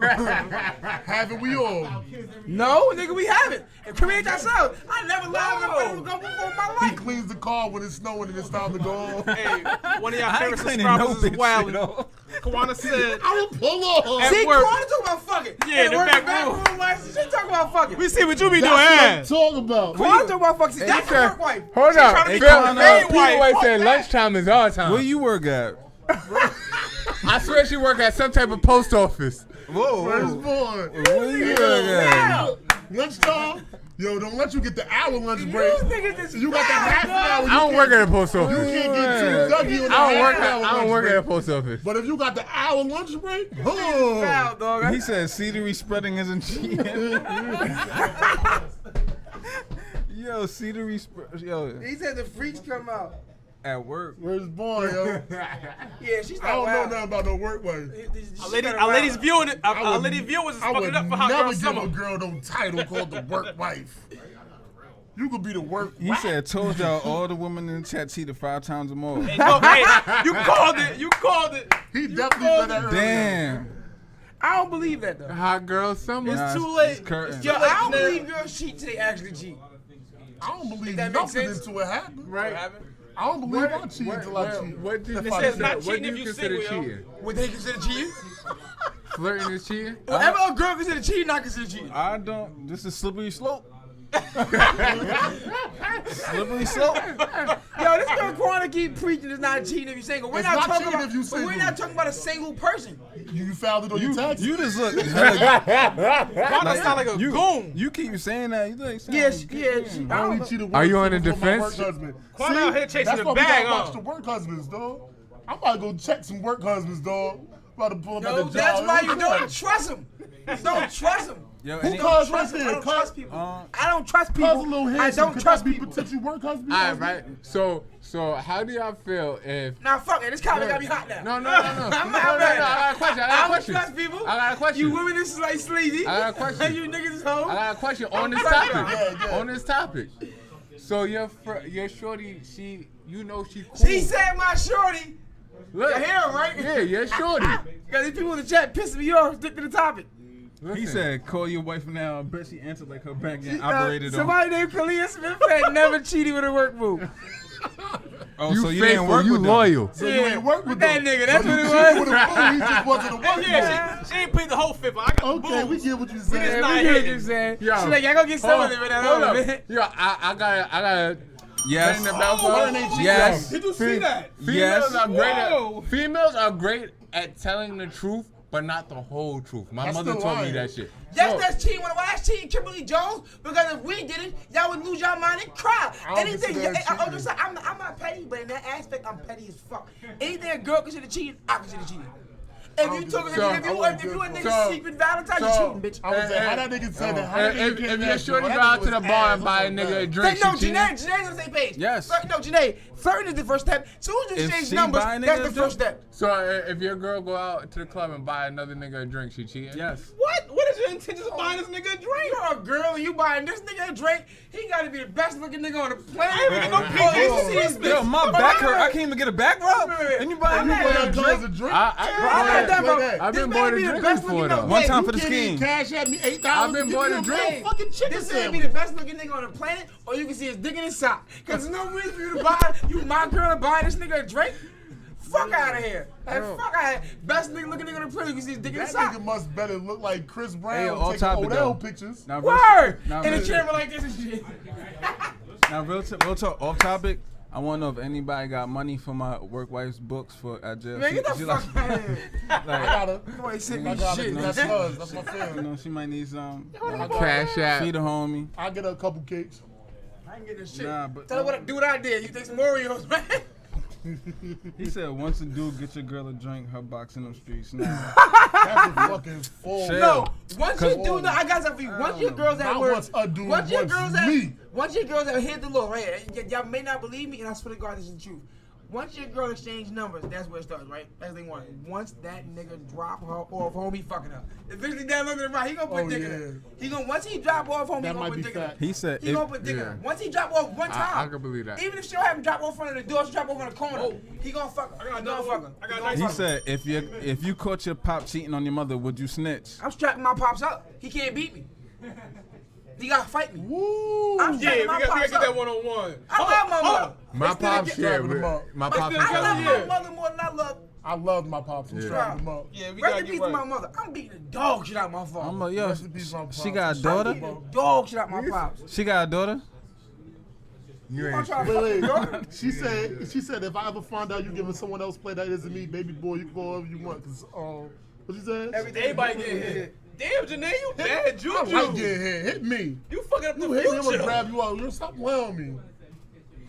Haven't we all? No, nigga, we haven't. And create ourselves. I never lied with a before in my He life. cleans the car when it's snowing and it's time to go home. Hey, one of y'all I ain't favorite cleaning no subscribers is bitch, wild. you know? Kawana said, I will pull off. At See, work. Quan talk about fucking. Yeah, And the work back room. She talk about fucking. "We see what you be doing." That's what I'm talking about. Quan talk about fucking. See, that's your work wife. Hold She up. tryna be Phil, the main People wife. always Fuck say that. lunchtime is our time. Where you work at? I swear she work at some type of post office. Whoa. Firstborn. Where you work at? Lunchtime. Yo, don't let you get the hour lunch break. niggas is You got the half hour. I don't work at a post office. You can't get too Dougie on the I don't work half at hour I don't lunch work break. at a post office. But if you got the hour lunch break, Foul, dog. He said cedary spreading isn't cheating. Yo, cedary yo He said the freaks come out. at work. where's boy, yo? Yeah, she's not I don't know wild. nothing about no work way. Our ladies viewing it. Our lady viewers is I would fucking up for Hot never Girl give Summer. a girl no title called the work wife. You could be the work He wife. said, told y'all all the women in the chat cheated 5 times or more. Hey, no, hey, you called it. You called it. He definitely said that earlier. Damn. I don't believe that though. Hot girl summer. It's Nah, too late. it's curtain. Yo, I don't Nah. believe girls cheat till they actually cheat. I don't believe that makes nothing sense? until it happens. What happened? I don't believe I cheat until I cheat. What do you If I consider? cheat. not What cheating do if you you consider single, yo. cheating? Would they consider cheating? Flirting is cheating. Whatever a girl consider cheating, I consider cheating. I don't. This is slippery slope. Slippery slope. Yo, this girl Quanta keep preaching it's not cheating if you single. We're It's not not talking cheating about. if you But we're single. not talking about a single person. You found it on your text? You just look. Wanda sound like a goon. You keep saying that. You like sound Yeah, like- she, I I only don't cheated Are once you on the before my defense? work husband. Quan See, out here chasing that's the why we bag, gotta huh? watch the work husbands, dog. I'm about to go check some work husbands, dog. About to pull up at know. the That's job. why you don't trust him. Don't trust him. Yo, Who any- calls Trust right him. I there? don't trust people. Uh, I don't trust Cuz a people. little I handsome. don't Could trust that be people. potential work husband? All right, right. So how do y'all feel if? Nah, fuck it. This comment got me hot now. No. I'm No, not no, mad. I got a question. I got a I don't question. trust people. I got a question. You women, this is like sleazy. I got a question. You niggas is hoes. I got a question on this sorry. topic. Yeah. On this topic. So your shorty, she cool. She said my shorty. Look, You hear him, right? yeah, your shorty. Because these people in the chat pissing me off. Stick to the topic. he Listen. said, "Call your wife now." I bet she answered like her back getting operated on. Somebody named Kalia Smith had never cheated with a work move. Oh, You so you faithful, didn't work you with them. loyal. So you ain't work with that them. nigga, that's So what you it cheated was. with a fool, he just wasn't a work Yeah, she ain't paid the whole fifth. I got the Okay, we booze. get what you just saying. not We get what hitting. you saying. Yo, She like, y'all go get some of it, man. Hold up. Man. Yo, I got Yes. ring the bell for Learn ain't cheating. Yes. Did you see that? Yes. Females are great at telling the truth, but not the whole truth. My That's mother still told me lying. that shit. Yes, So- that's cheating. Why that's cheating, Kimberly Jones? Because if we did it, y'all would lose your mind and cry. I don't Anything, consider that I'm just saying, I'm not petty, but in that aspect, I'm petty as fuck. Anything a girl consider cheating, I consider cheating. If you took So- if you a nigga so- secret Valentine, you so- cheating, bitch. I was saying, how that nigga said that? How that nigga If came your back, shorty bro? go That out nigga to the was bar ass. and buy a nigga a drink, No, she cheating? Janae's on the same page. Yes. No, Janae, flirting is the first step. Soon as you If exchange she numbers, buy a nigga that's a the drink- first step. So if your girl go out to the club and buy another nigga a drink, she cheating? Yes. What? What is your intentions of buying this nigga a drink? You're a girl and you buying this nigga a drink, he gotta be the best looking nigga on the planet. I ain't even no Oh, PJs you see this Yo, bitch. my back hurt. I can't even get a back rub. And you buying I'm me not a gonna drink? A drink? I'm not done, bro. I've been This bought man a be the drink best before, looking though. nigga. One time Hey, for the You can't even scheme. cash at me $8. I've been to bought give a me drink. fucking chicken This man be sandwich. the best looking nigga on the planet, or you can see his dick in his sock. Cause there's no reason for you to buy, you my girl to buy this nigga a drink. Fuck out of here. Hey, fuck out of here. Best nigga looking nigga on the planet, you can see his dick in That his sock. nigga must better look like Chris Hey, Brown all taking topic, Odell though. pictures. Now, Word! Now, In the real- camera like this and shit. Now, real talk, off topic. I want to know if anybody got money for my work wife's books for at jail. Man, get the She fuck out of here. I gotta, Boy, send me I gotta, shit. that's hers. That's my you family. know, she might need some. Cash out. Feed a homie. I get her a couple cakes. I ain't getting this shit. Nah, but Tell her what, do what I did. You take some Oreos, man. he said once a dude get your girl a drink, her box in them streets now. That's a fucking fool. Shit. No, once you do that, I got something for you. Once your girls at Not work, once a dude, once your once girls me. once your girls have hit the law, right? Y'all may not believe me, and I swear to God, this is the truth. Once your girl exchange numbers, that's where it starts, right? That's the thing one. Once that nigga drop her off home, he fucking her. Eventually down looking right, he gonna put dick in her. He gonna once he drop off home, he That gonna might put be dick in her. fact. He said He if, gonna put dick in yeah. her. Once he drop off one time, I can believe that. even if she don't have him drop off in front of the door, she drop off in the corner, he gonna fuck her. I got He gonna another fuck one. her. I got He gonna another he fuck her. said if you caught your pop cheating on your mother, would you snitch? I'm strapping my pops up. He can't beat me. He gotta fight me. Woo! I'm Yeah, strapping we my gotta pops get that up. one-on-one. I love my mother. My But still pops get- share. Strapping them up. My But pops still I share. love Yeah. my mother more than I love. I love my pops. I'm strapping them up. Yeah, we Rest gotta in get peace to my right. mother. I'm beating the dog shit out my father. I'm like, yo, Rest in peace, my she pops. got a I'm daughter. beating the dog shit out my pops. She got a daughter. You I'm ain't trying to fuck Wait, your wait. daughter. She said if I ever find out you giving someone else play that isn't me, baby boy, you can go wherever you want. Cause what she said? Everything Everybody getting hit. Damn, Janae, you bad I juju. like getting hit. Hit me. You fucking looking up the You hit me, I'm gonna future. grab you out. You stop playing on me.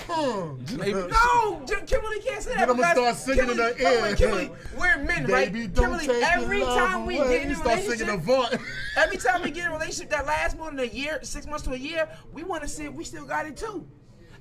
No, Kimberly can't say that. Then I'ma because start singing in Kimberly- her ear. wait, Kimberly, we're men, right? Baby, don't Kimberly, take every your time love we away. get in You a start singing relationship, Avant. every time we get in a relationship that lasts more than a year, 6 months to a year, we want to see if we still got it too.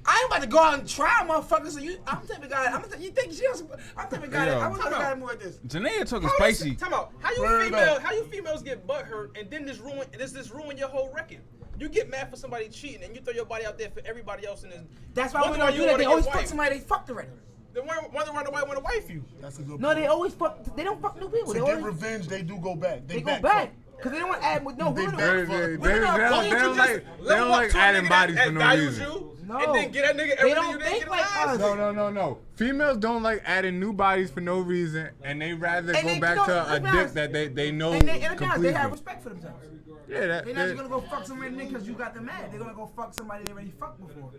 I ain't about to go out and try, motherfucker. So I'm the type of guy. You think she else? I'm the type of guy. Yo. I was the guy more like this. Janaea talking spicy. Time out. How Word up. you females get butt hurt and then this ruin your whole record? You get mad for somebody cheating and you throw your body out there for everybody else in this. That's why Wonder we don't you do that. wanna They get always fuck wife. somebody they fucked already. Then wonder why nobody want to wife you. That's a good No, point. they always fuck. They don't fuck new people. To They get always revenge, they do go back. they go back because they don't want to add. No, They women back don't. fuck. They Women are don't going like Level up to a adding nigga bodies that for no values reason. you, No. and then get that nigga They everything don't you didn't think get like last. us. No. Females don't like adding new bodies for no reason, and they rather And go they back don't- to a let's be dick honest. that they know And they completely. have respect for themselves. Yeah, They're not just that gonna go fuck somebody because you got them mad. They're gonna go fuck somebody they already fucked before.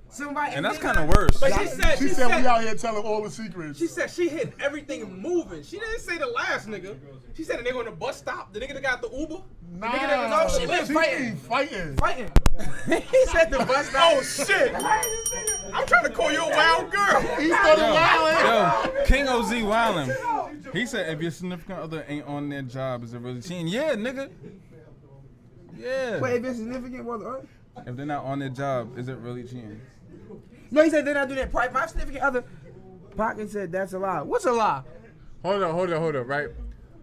Somebody, And that's they kind of not- worse. But She said we out here telling all the secrets. She said she hit everything moving. She didn't say the last nigga. She said the nigga on the bus stop, the nigga that got the Uber. Nah, nigga that was- No, she been fighting. Fighting. Fighting. He said the bus stop. Oh shit! I'm trying to call you a wild girl. He started Yo, wilding. yo, King OZ wildin'. He said if your significant other ain't on their job, is it really cheating? Yeah, nigga. Yeah. Wait, if it's significant, what? If they're not on their job, is it really cheating? No, he said they're not doing that. My significant other. Pocket said that's a lie. What's a lie? Hold up, right?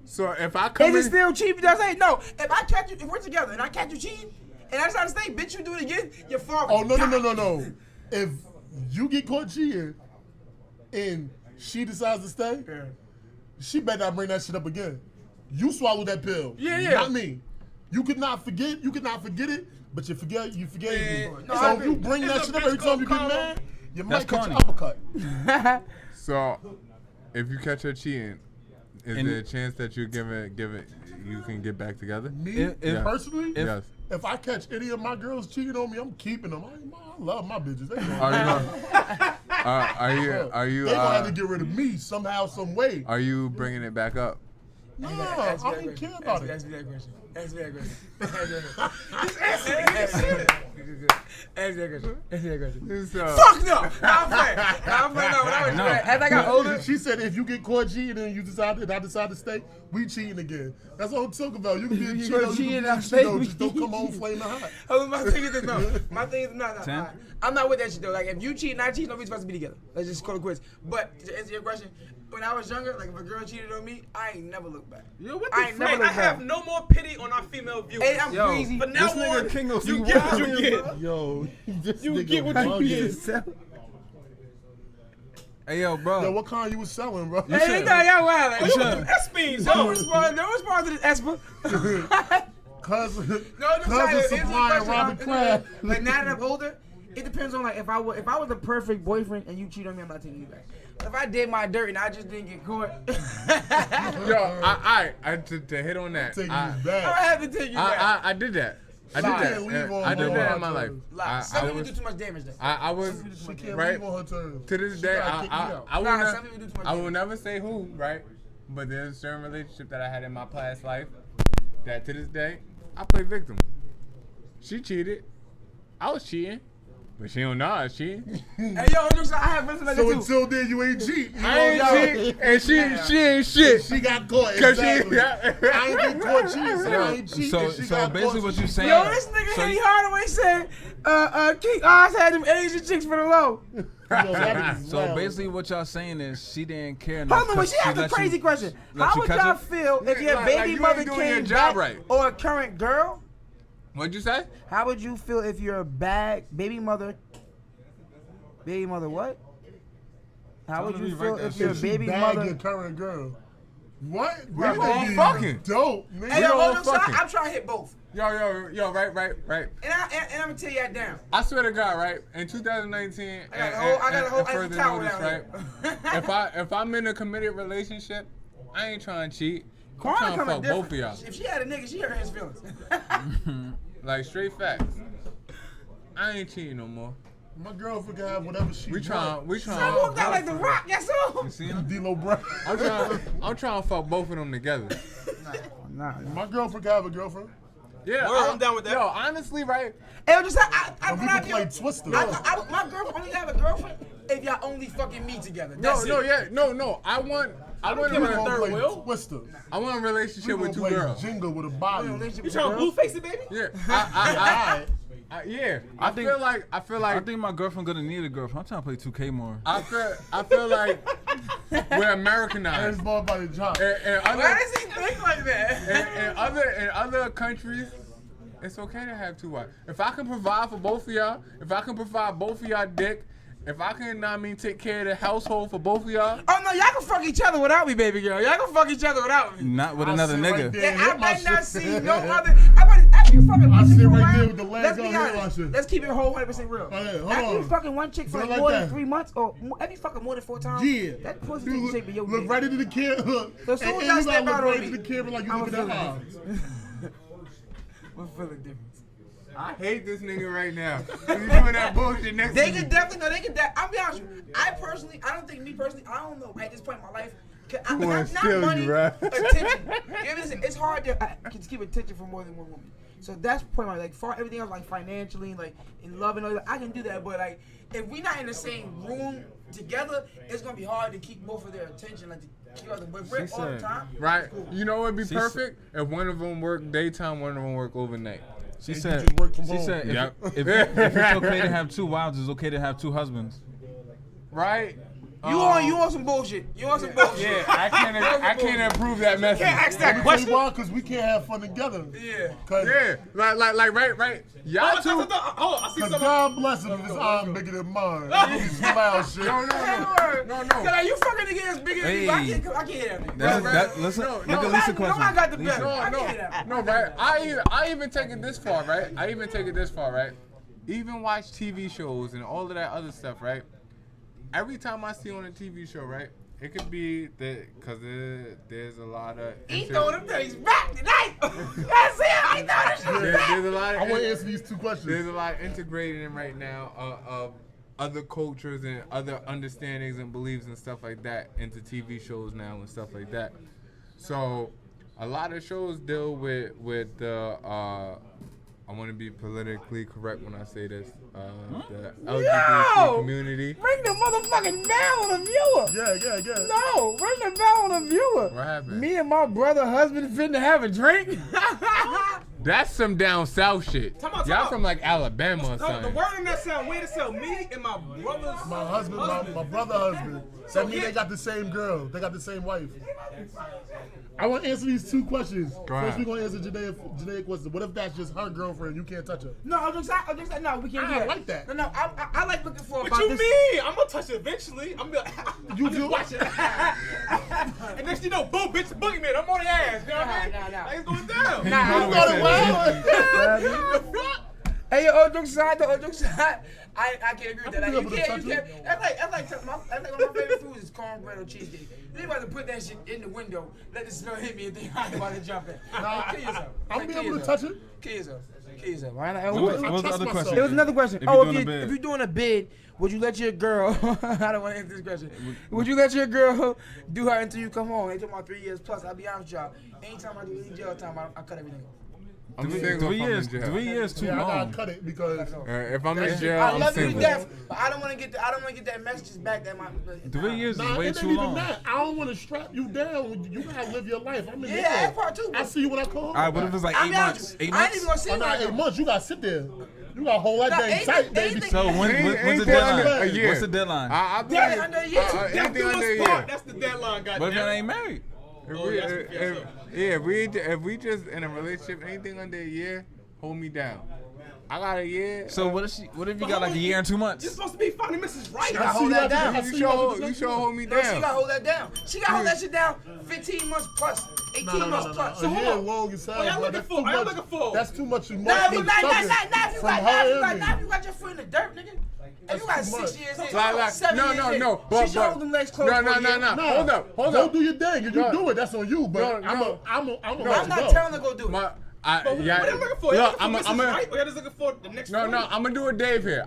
So if I come Is it in, still cheating? I say no. If I catch you, if we're together and I catch you cheating, and I decide to stay, bitch, you do it again, you're far. Oh, no. If you get caught cheating and she decides to stay, she better not bring that shit up again. You swallow that pill. Yeah. Not me. You could not forget it, but you forgave me. No, I So if agree. you bring that It's a shit up every bitch time you get called mad, you That's might catch an corny. uppercut. so if you catch her cheating, is And- there a chance that you you can get back together? Me, If- personally, Yes. if I catch any of my girls cheating on me, I'm keeping them. I love my bitches. They Are you They gonna have to get rid of me somehow, some way. are you bringing it back up? No, I don't care about it. Ask me that question. Ask me that question. So, Fuck no! I'm playing. No, when I was No. as I got older. She said if you get caught cheating and I decide to stay, we cheating again. That's what I'm talking about. You can be a You cheater, go you cheating, can be I'm a cheater, staying. just don't come home flaming hot. My thing is no. My thing is not. Ten? I'm not with that shit though. Like if you cheat and I cheat, nobody's supposed to be together. Let's just call it quits. But to answer your question, when I was younger, like if a girl cheated on me, I ain't never looked back. Yo, what I the ain't fuck? never I looked have back. no more pity on our female viewers. Hey, I'm Yo, crazy. But now This nigga on, King OZ you get what you wildin', get. Yo, this You nigga get what you bugging. get. Hey, yo, bro. Yo, what kind you was selling, bro? You Hey, should- no, y'all wild. You should- S-beans, No yo. response to this Esper. Cause No, of supplying Robert Kraft. Like now that I'm older, it depends on like if I was a perfect boyfriend and you cheat on me, I'm not taking you back. If I did my dirt and I just didn't get caught, yo, I to hit on that. Take you I, I back. have to take you back. I did that. I Lie. did Can't leave that. on I did her that in my terms. life. Lie. Some I people was do too much damage though. I was She can't right leave on her terms. to this She day. gotta kick me out. I will Nah, not. some people do too much I will damage. never say who, right? But there's a certain relationship that I had in my past life that to this day I play victim. She cheated. I was cheating, but she don't know I was cheating. Hey yo, I have friends like that So too. until then, you ain't cheat. You I know, ain't yo, cheat, and she ain't shit. She got caught. 'Cause Exactly. she- I ain't get caught cheating, so I ain't cheat. So, and she so got basically caught what you cheating. saying? Yo, this nigga so Henny Hardaway said, King Oz had them Asian chicks for the low. Yo, that is So wild. basically, what y'all saying is she didn't care enough. Hold on, but she asked a let you- crazy question. let How you would catch y'all it? feel if your Like baby you mother ain't doing your came job back right. or a current girl? What'd you say? How would you feel if your baby mother what? How would Tell her you to feel rewrite if that your shit. baby Bag mother? your current girl. What? We all be fucking. dope, nigga. Hey, yo, all hold on, so fucking. I'm trying to hit both, Yo, right. and I'm gonna tell you that down. I swear to God, right? In 2019, I got a whole and Eiffel further Tower notice, down right? here. if I'm in a committed relationship, I ain't trying to cheat. I'm Kwana trying to coming fuck different. both of y'all. If she had a nigga, she hurt his feelings. Like straight facts. I ain't cheating no more. My girlfriend can have whatever she We want. trying. I walked out like the Rock. That's all. You see him? D-Lo Brown. I'm trying to fuck both of them together. Nah. My girlfriend can have a girlfriend. Yeah, I'm down with that. Yo, honestly, right? And just I And we when I can play get- Twister. my girlfriend only have a girlfriend if y'all only fucking meet together. That's it. No. I want care a about the Gonna third play wheel. Twister. I want a We relationship gonna with two play girls. Jenga with a body. You trying to blueface it, baby? Yeah, I think- feel like I think my girlfriend gonna need a girlfriend. I'm trying to play 2K more. I feel like we're And Americanized. it's ball by the jump. And Why other does he think like that? in other countries, it's okay to have two wives. If I can provide for both of y'all, if I can provide both of y'all dick, if I can, take care of the household for both of y'all. Oh no, y'all can fuck each other without me, baby girl. Y'all can fuck each other without me. Not with I another sit right nigga. there and Yeah, I hit my might not shit. see no other. After you fucking I one chick sit for a right while, there with the legs let's be on, hit my honest. shit. Let's keep it whole 100% real. Oh, yeah, hold After you on. fucking one chick for Do it like like more that. than 3 months, or after you fucking more than 4 times, Yeah. that pussy You take shape of your look dick. right into the camera. Look. So as soon And as you I step gotta out look on right me, into the camera like you I'm look at feeling that eye. different. We're feeling different. I hate this nigga right now. You doing that bullshit next They to me. can definitely, no, they can. I'll be honest with you. I don't think I don't know at this point in my life. I wanna not steal money, you, right? attention. Yeah, listen, it's hard to just keep attention from more than one woman. So that's point like for everything else, like financially, like in love and all that, I can do that. But like, if we're not in the same room together, it's gonna be hard to keep both of their attention, like to keep other. But if we're She all the said- time, Right? it's cool. You know what would be She perfect? If one of them work daytime, one of them work overnight. She And you said, just work from she home. said, Yep. if it's okay to have two wives, it's okay to have two husbands. Right? You want some bullshit? You want some bullshit? Yeah, I can't approve that message. Can't ask Let that me tell question. you why, because we can't have fun together. Yeah. Cause, Yeah, like right. Y'all two. Hold on, I see 'cause something. God bless him if his arm bigger than mine. He smile shit. No. Cause like, you fucking nigga is bigger than me. I Hey. can't hear that. Listen, No, look no, at Lisa No, question. I got the Lisa. better. I can't hear that. No, right? I even take it this far, right? Even watch TV shows and all of that other stuff, right? Every time I see on a TV show, right? It could be that because there's a lot of He throwing them things back tonight. That's it. He throwing them shit back. there's a lot of I want to answer these two there's questions. a lot integrating right now of other cultures and other understandings and beliefs and stuff like that into TV shows now and stuff like that. So a lot of shows deal with the I want to be politically correct when I say this. The LGBT community. Ring the motherfucking bell on the viewer. Yeah. No, ring the bell on the viewer. What happened? Me and my brother husband finna have a drink. That's some down south shit. Time out. Y'all from like Alabama or No, the something. word in that sound weird as hell. Me and my brother's My husband, my brother husband. So That means they got the same girl. They got the same wife. I want to answer these two questions. ahead. First, we're going to answer Janae's question. What if that's just her girlfriend? You can't touch her. No, I'm just saying, no, we can't I do that. like that. No, I like looking for What about you this. mean? I'm gonna touch it eventually. I'm gonna You do? watch it. And next you know, boom, bitch, boogeyman. I'm on the ass. You know what I mean? Nah. Like, it's going down. You thought it was? Hey, yo, all jokes aside, I can't agree with that. I Like, think you I'm can't, gonna you can't. That's like one of my favorite foods is cornbread or cheesecake. You about to put that shit in the window, let the smell hit me, and think I'm about to jump in. Nah, Kill yourself. I'm going to be able to touch it. Kill yourself. Right? What was the other question? There was another question. If Oh, you're if doing a bid. you're doing a bid, would you let your girl? I don't want to answer this question. Would you let your girl do her until you come home? They talking about 3 years plus. I'll be honest with y'all. Anytime I do any jail time, I cut everything off. I'm Three single. 3 if I'm in years. jail. 3 years too Yeah, I got long. to cut it because If I'm in jail, I I'm love you to single. death, but I don't want to get. I don't want to get that messages back. That my 3 years is nah, way it too ain't even long. that. I don't want to strap you down. You got to live your life. I'm in Yeah, jail. that part too. I see you when I come home. All right, what if it's like I'll 8 be honest months? with you. 8 I ain't even gonna months? see Oh, when nah, I 8 come. months. You got to sit there. You got to hold that Nah, thing tight, baby. So when's the Anything deadline? under a year. What's the deadline? I think Yeah, under a year. anything under a Part, year. that's the deadline, goddamn. What if y'all ain't married? If we just in a relationship, anything under a year, hold me down. I got a year. So what if you got like a year and 2 months? You're supposed to be finding Mrs. Right. She gotta hold that down. I you see should you hold me No, she down. gotta hold that down. She gotta hold that shit down 15 months plus, 18 months plus. A So hold year on. long as hell, y'all bro. looking That's for? too What y'all much. looking for? That's too much Nah, emotional but tugging if you from got, her now and if me. you got your foot in the dirt, nigga. If you got That's too 6 much. years in, Like, 7 years in, no. she should hold them legs closed No. for a year. Nah, Hold up. Go do your thing. If you No. do it, that's on you. But No. I'm I'm let not you go. telling her to go do it. But what y'all looking for? Y'all Look, looking for I'm Mrs. a. Right, or y'all just looking for the next No, food? I'm gonna do a Dave here.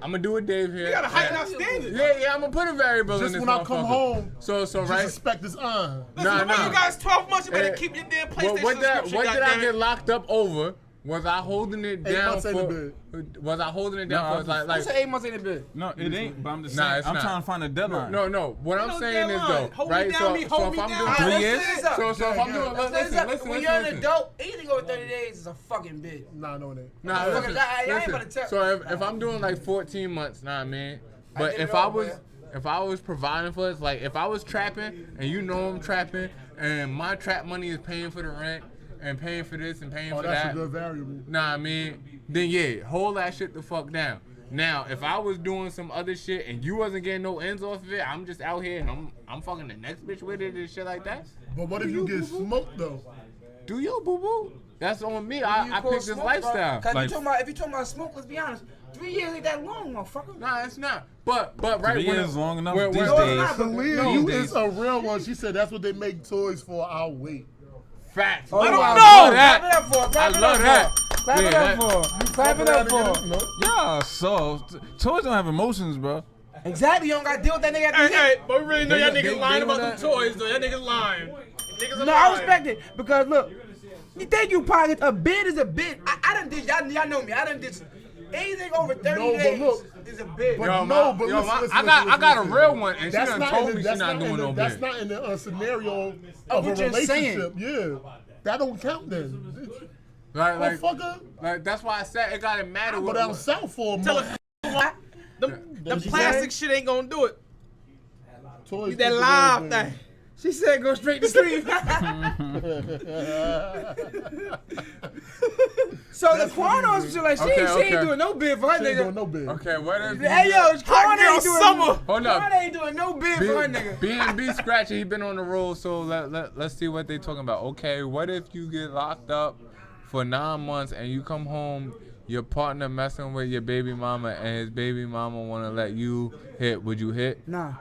You gotta heighten our standards. Yeah, I'm gonna put a variable Just in this when I come motherfucker. home, So just right. respect this on. Listen, Nah. you guys 12 months, you better Eh, keep your damn What PlayStation subscription, did I goddamn get it. locked up over? Was I holding it 8 down months in the for? Was I holding it down No, for I like? Who said 8 months in the bed? No, it ain't. But I'm just Nah, saying. it's I'm not. trying to find a deadline. No. What I'm No saying is deadline. though, Hold me right? down, So me, hold if me I'm down. doing 3 years. so if I'm doing, listen. When you're an adult, anything over 30 days is a fucking bid. Nah, no, that. Nah, Fucking listen, guy, I ain't listen. about to tell- So if I'm doing like 14 months, nah, man. But did it if all, I was man. if I was providing for us, like if I was trapping and you know I'm trapping and my trap money is paying for the rent and paying for this and paying Oh, for that's that, a good variable. nah, I mean, then yeah, hold that shit the fuck down. Now, if I was doing some other shit and you wasn't getting no ends off of it, I'm just out here and I'm fucking the next bitch with it and shit like that. But what if you get smoked though? Do you, boo boo? That's on me. I picked this lifestyle. Cause Like- if you talking about smoke, let's be honest. 3 years ain't that long, motherfucker. Nah, it's not. But right 3 years long enough when- these when- No, it's days. not, but- Talia, no, you these is days. a real one. She said that's what they make toys for. I'll wait. Facts. Oh, I wow. don't Clap know that. it up for her. Clap I it love up that. for her. Clap it Yeah, up for her. Clap it up for her. No. Yeah, so toys don't have emotions, bro. Exactly, you don't got to deal with that nigga. Hey, but we really know y'all They- niggas lying they about know them that. toys, though. Y'all niggas lying. Niggas are No, I lying. respect it because look, you think you pocket a bid is a bid. I done did y'all know me. I done did anything over 30 No, but days look, is a bid. but Yo, no, my- but yo, listen, my- listen, I got a listen. real one, and she That's done not told in me the- she not doing no That's bid. not in the scenario Of of a what you're saying. relationship. Yeah, that don't count then. Like, Motherfucker, like that's why I said it gotta matter. go what- down south for a Tell month. her them That's plastic shit ain't gonna do it. Toys That take the live whole thing. She said go straight to sleep. So the Quan on some shit like she Okay, ain't okay. doing no bid for her She ain't doing nigga. no bid. Okay, what if Hey yo, Quan girl ain't doing summer. Hold up. Quan ain't doing no bid for her nigga. B&B Scratchy, he been on the road, so let's see what they talking about. Okay, what if you get locked up for 9 months and you come home, your partner messing with your baby mama and his baby mama want to let you hit? Would you hit? Nah.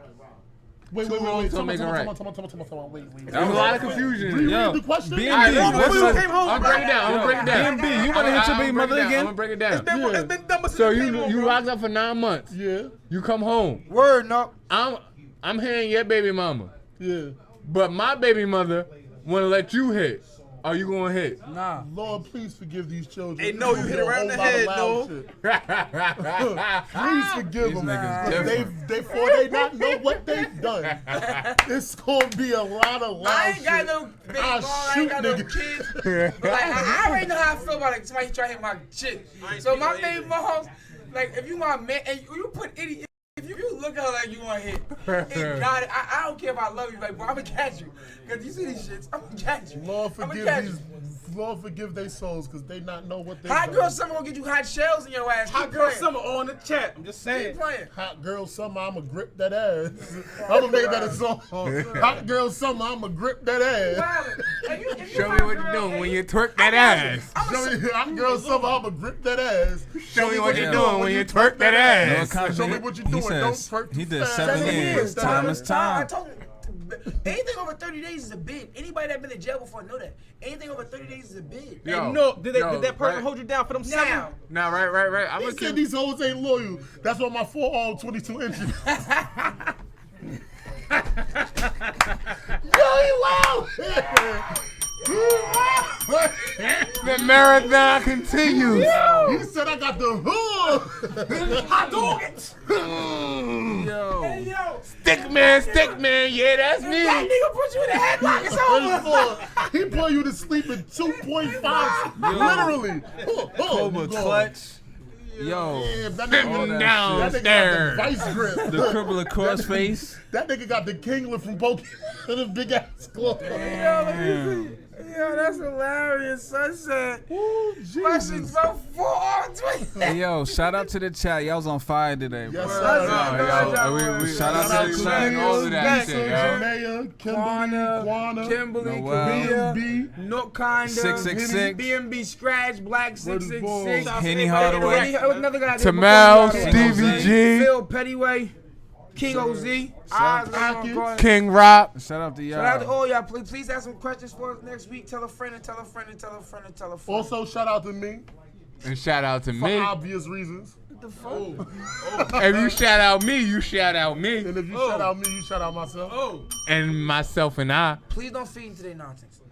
Wait. Two wrongs don't make a right. Wait. There's a lot of confusion. Read the question. B&B, Alright, listen, what's listen, up? came home. I'm breaking it down. B&B, you wanna hit your baby mother I'm again? gonna break it down. It's been done since So you came home, you bro. locked up for 9 months. Yeah, You come home. Word no. I'm hitting your baby mama, yeah. but my baby mother want to let you hit. Are you gonna hit? Nah. Lord, please forgive these children. Hey, no, you hit it right in the head, no. Please forgive These them. niggas 'Cause different. they not know what they've done. It's gonna be a lot of loud I ain't got shit. no baby I'll mom, I ain't got no shoot kids. But like, I already know how I feel about it. Somebody try to hit my shit. So my baby mom, like if you my man and you put any, if you look at her like you want to hit, it got it. I don't care if I love you, like bro, I'ma catch you. Cause you see these shits, I'ma catch you. Lord I'ma forgive catch these. you. Lord forgive their souls because they not know what they Hot done. girl summer gonna get you hot shells in your ass. Hot Keep girl playing. summer all in the chat. I'm just Keep saying. playing. Hot girl summer, I'ma grip that ass. I'ma make that a song. Hot girl summer, I'ma grip that ass. Show me what you're doing when you twerk that ass. Show me, hot girl summer, I'ma grip that ass. Show me what you're Yeah. doing when you twerk that ass. Show me what you're doing. Don't twerk He too did fast. 7 years. Time is I time. told him, anything over 30 days is a bid. Anybody that been in jail before know that. Anything over 30 days is a bid. Yo, Hey, no, did yo, that person right. hold you down for them Now, 7? Nah, right. I'm He gonna said keep. these hoes ain't loyal. That's why my forearm 22 inches. Yo, he loud. The marathon continues. He said I got the hood. Hot dog it. Yo, stick man, yeah, that's me. that nigga put you in the headlock. It's over. He put you to sleep in 2.5. Literally. Cobra clutch. Yo, Yeah, that Bend nigga, them that nigga got the downstairs. vice grip. the crippler crossface. That nigga got the Kingler from Pokemon. The big ass glove. Yo, that's hilarious, sunset. Ooh, Questions Jesus. about 4 hours. Hey, yo, shout out to the chat. Y'all was on fire today, bro. Yes, Yo, Shout out to the to chat. all of that shit, yo. Janaya, Kimberly, Kimberly, Noel. Korea, B&B. Nook Kinda, 666. B&B Scratch, Black 666. Henny Hardaway. Another guy. Tamal, Before we Stevie G, Phil Pettyway, King OZ, King Rock. Shout out to Shout out to y'all. all y'all. Please have some questions for us next week. Tell a friend and tell a friend and tell a friend and tell a friend. Also, shout out to me And shout out to for me. obvious reasons. What the fuck? If you shout out me, you shout out me. And if you shout out me, you shout out myself. Oh. And myself and I. Please don't feed into their nonsense.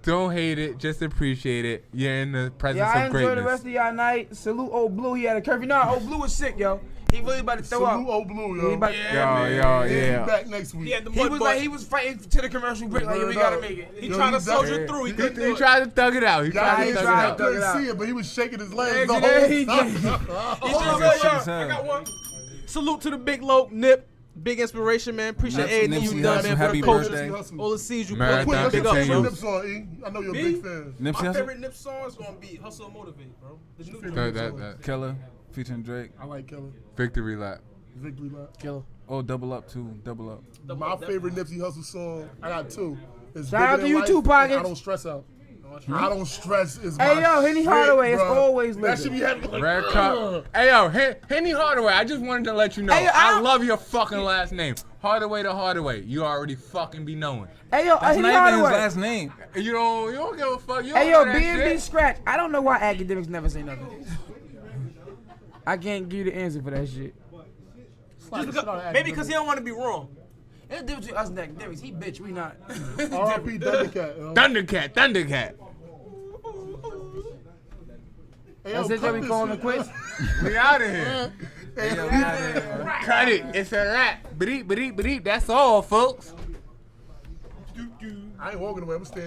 Don't hate it, just appreciate it. You're in the presence Yeah, I of enjoy greatness. the rest of y'all night. Salute Old Blue. He had a curfew. Nah, Old Blue was sick, yo. He really about to throw Salute up. Old Blue, He yo. about- He'll be back next week. He had the He mud was butt. like, he was fighting to the commercial break. Like, we gotta make it. He Yo, tried to he soldier done- through. He He, couldn't do he it. tried to thug it out. He Y'all tried to didn't thug it try out. to Thug it out. see it, but he was shaking his legs the Yeah, whole he time. did. He Oh, just shit, said, son. I got one. Salute to the big Loke, Nip. Big inspiration, man. Appreciate Nipsey everything you done, Hussle, man. happy For the culture. birthday. All the seeds you Marathon planted. Put Big up, your bro. Nips on, E. I know you're a Me? big fan. Nipsey My Hussle, favorite Nip song is gonna be "Hustle and Motivate," bro. The new That Killer, featuring Drake. I like Killer. victory lap. Victory lap. Killer. Oh, double up too, double up. My favorite Nipsey Hussle song, I got two. Is Shout out Bigger to you Than too, Life Pockets. and I Don't Stress Out. I Don't Stress is my Hey, yo, Henny shit, Hardaway is bruh. always That living. should be happening like, Red Cup. Hey, yo, Henny Hardaway, I just wanted to let you know. Hey, yo, I love your fucking last name. Hardaway to Hardaway. You already fucking be knowing. Hey, yo, That's Henny not even his Hardaway. last name. You don't give a fuck. You Hey, don't yo, know that B&B shit. Scratch. I don't know why academics never say nothing. I can't give you the answer for that shit. Just because, maybe because he don't want to be wrong. There's a difference between us and academics. He bitch, we not. R.I.P. Thundercat. yo. Thundercat. Hey, That's yo, it, cut we this calling it shit. quits. We out of here. Cut it. It's a wrap. Beep. That's all, folks. I ain't walking away. I'm staying.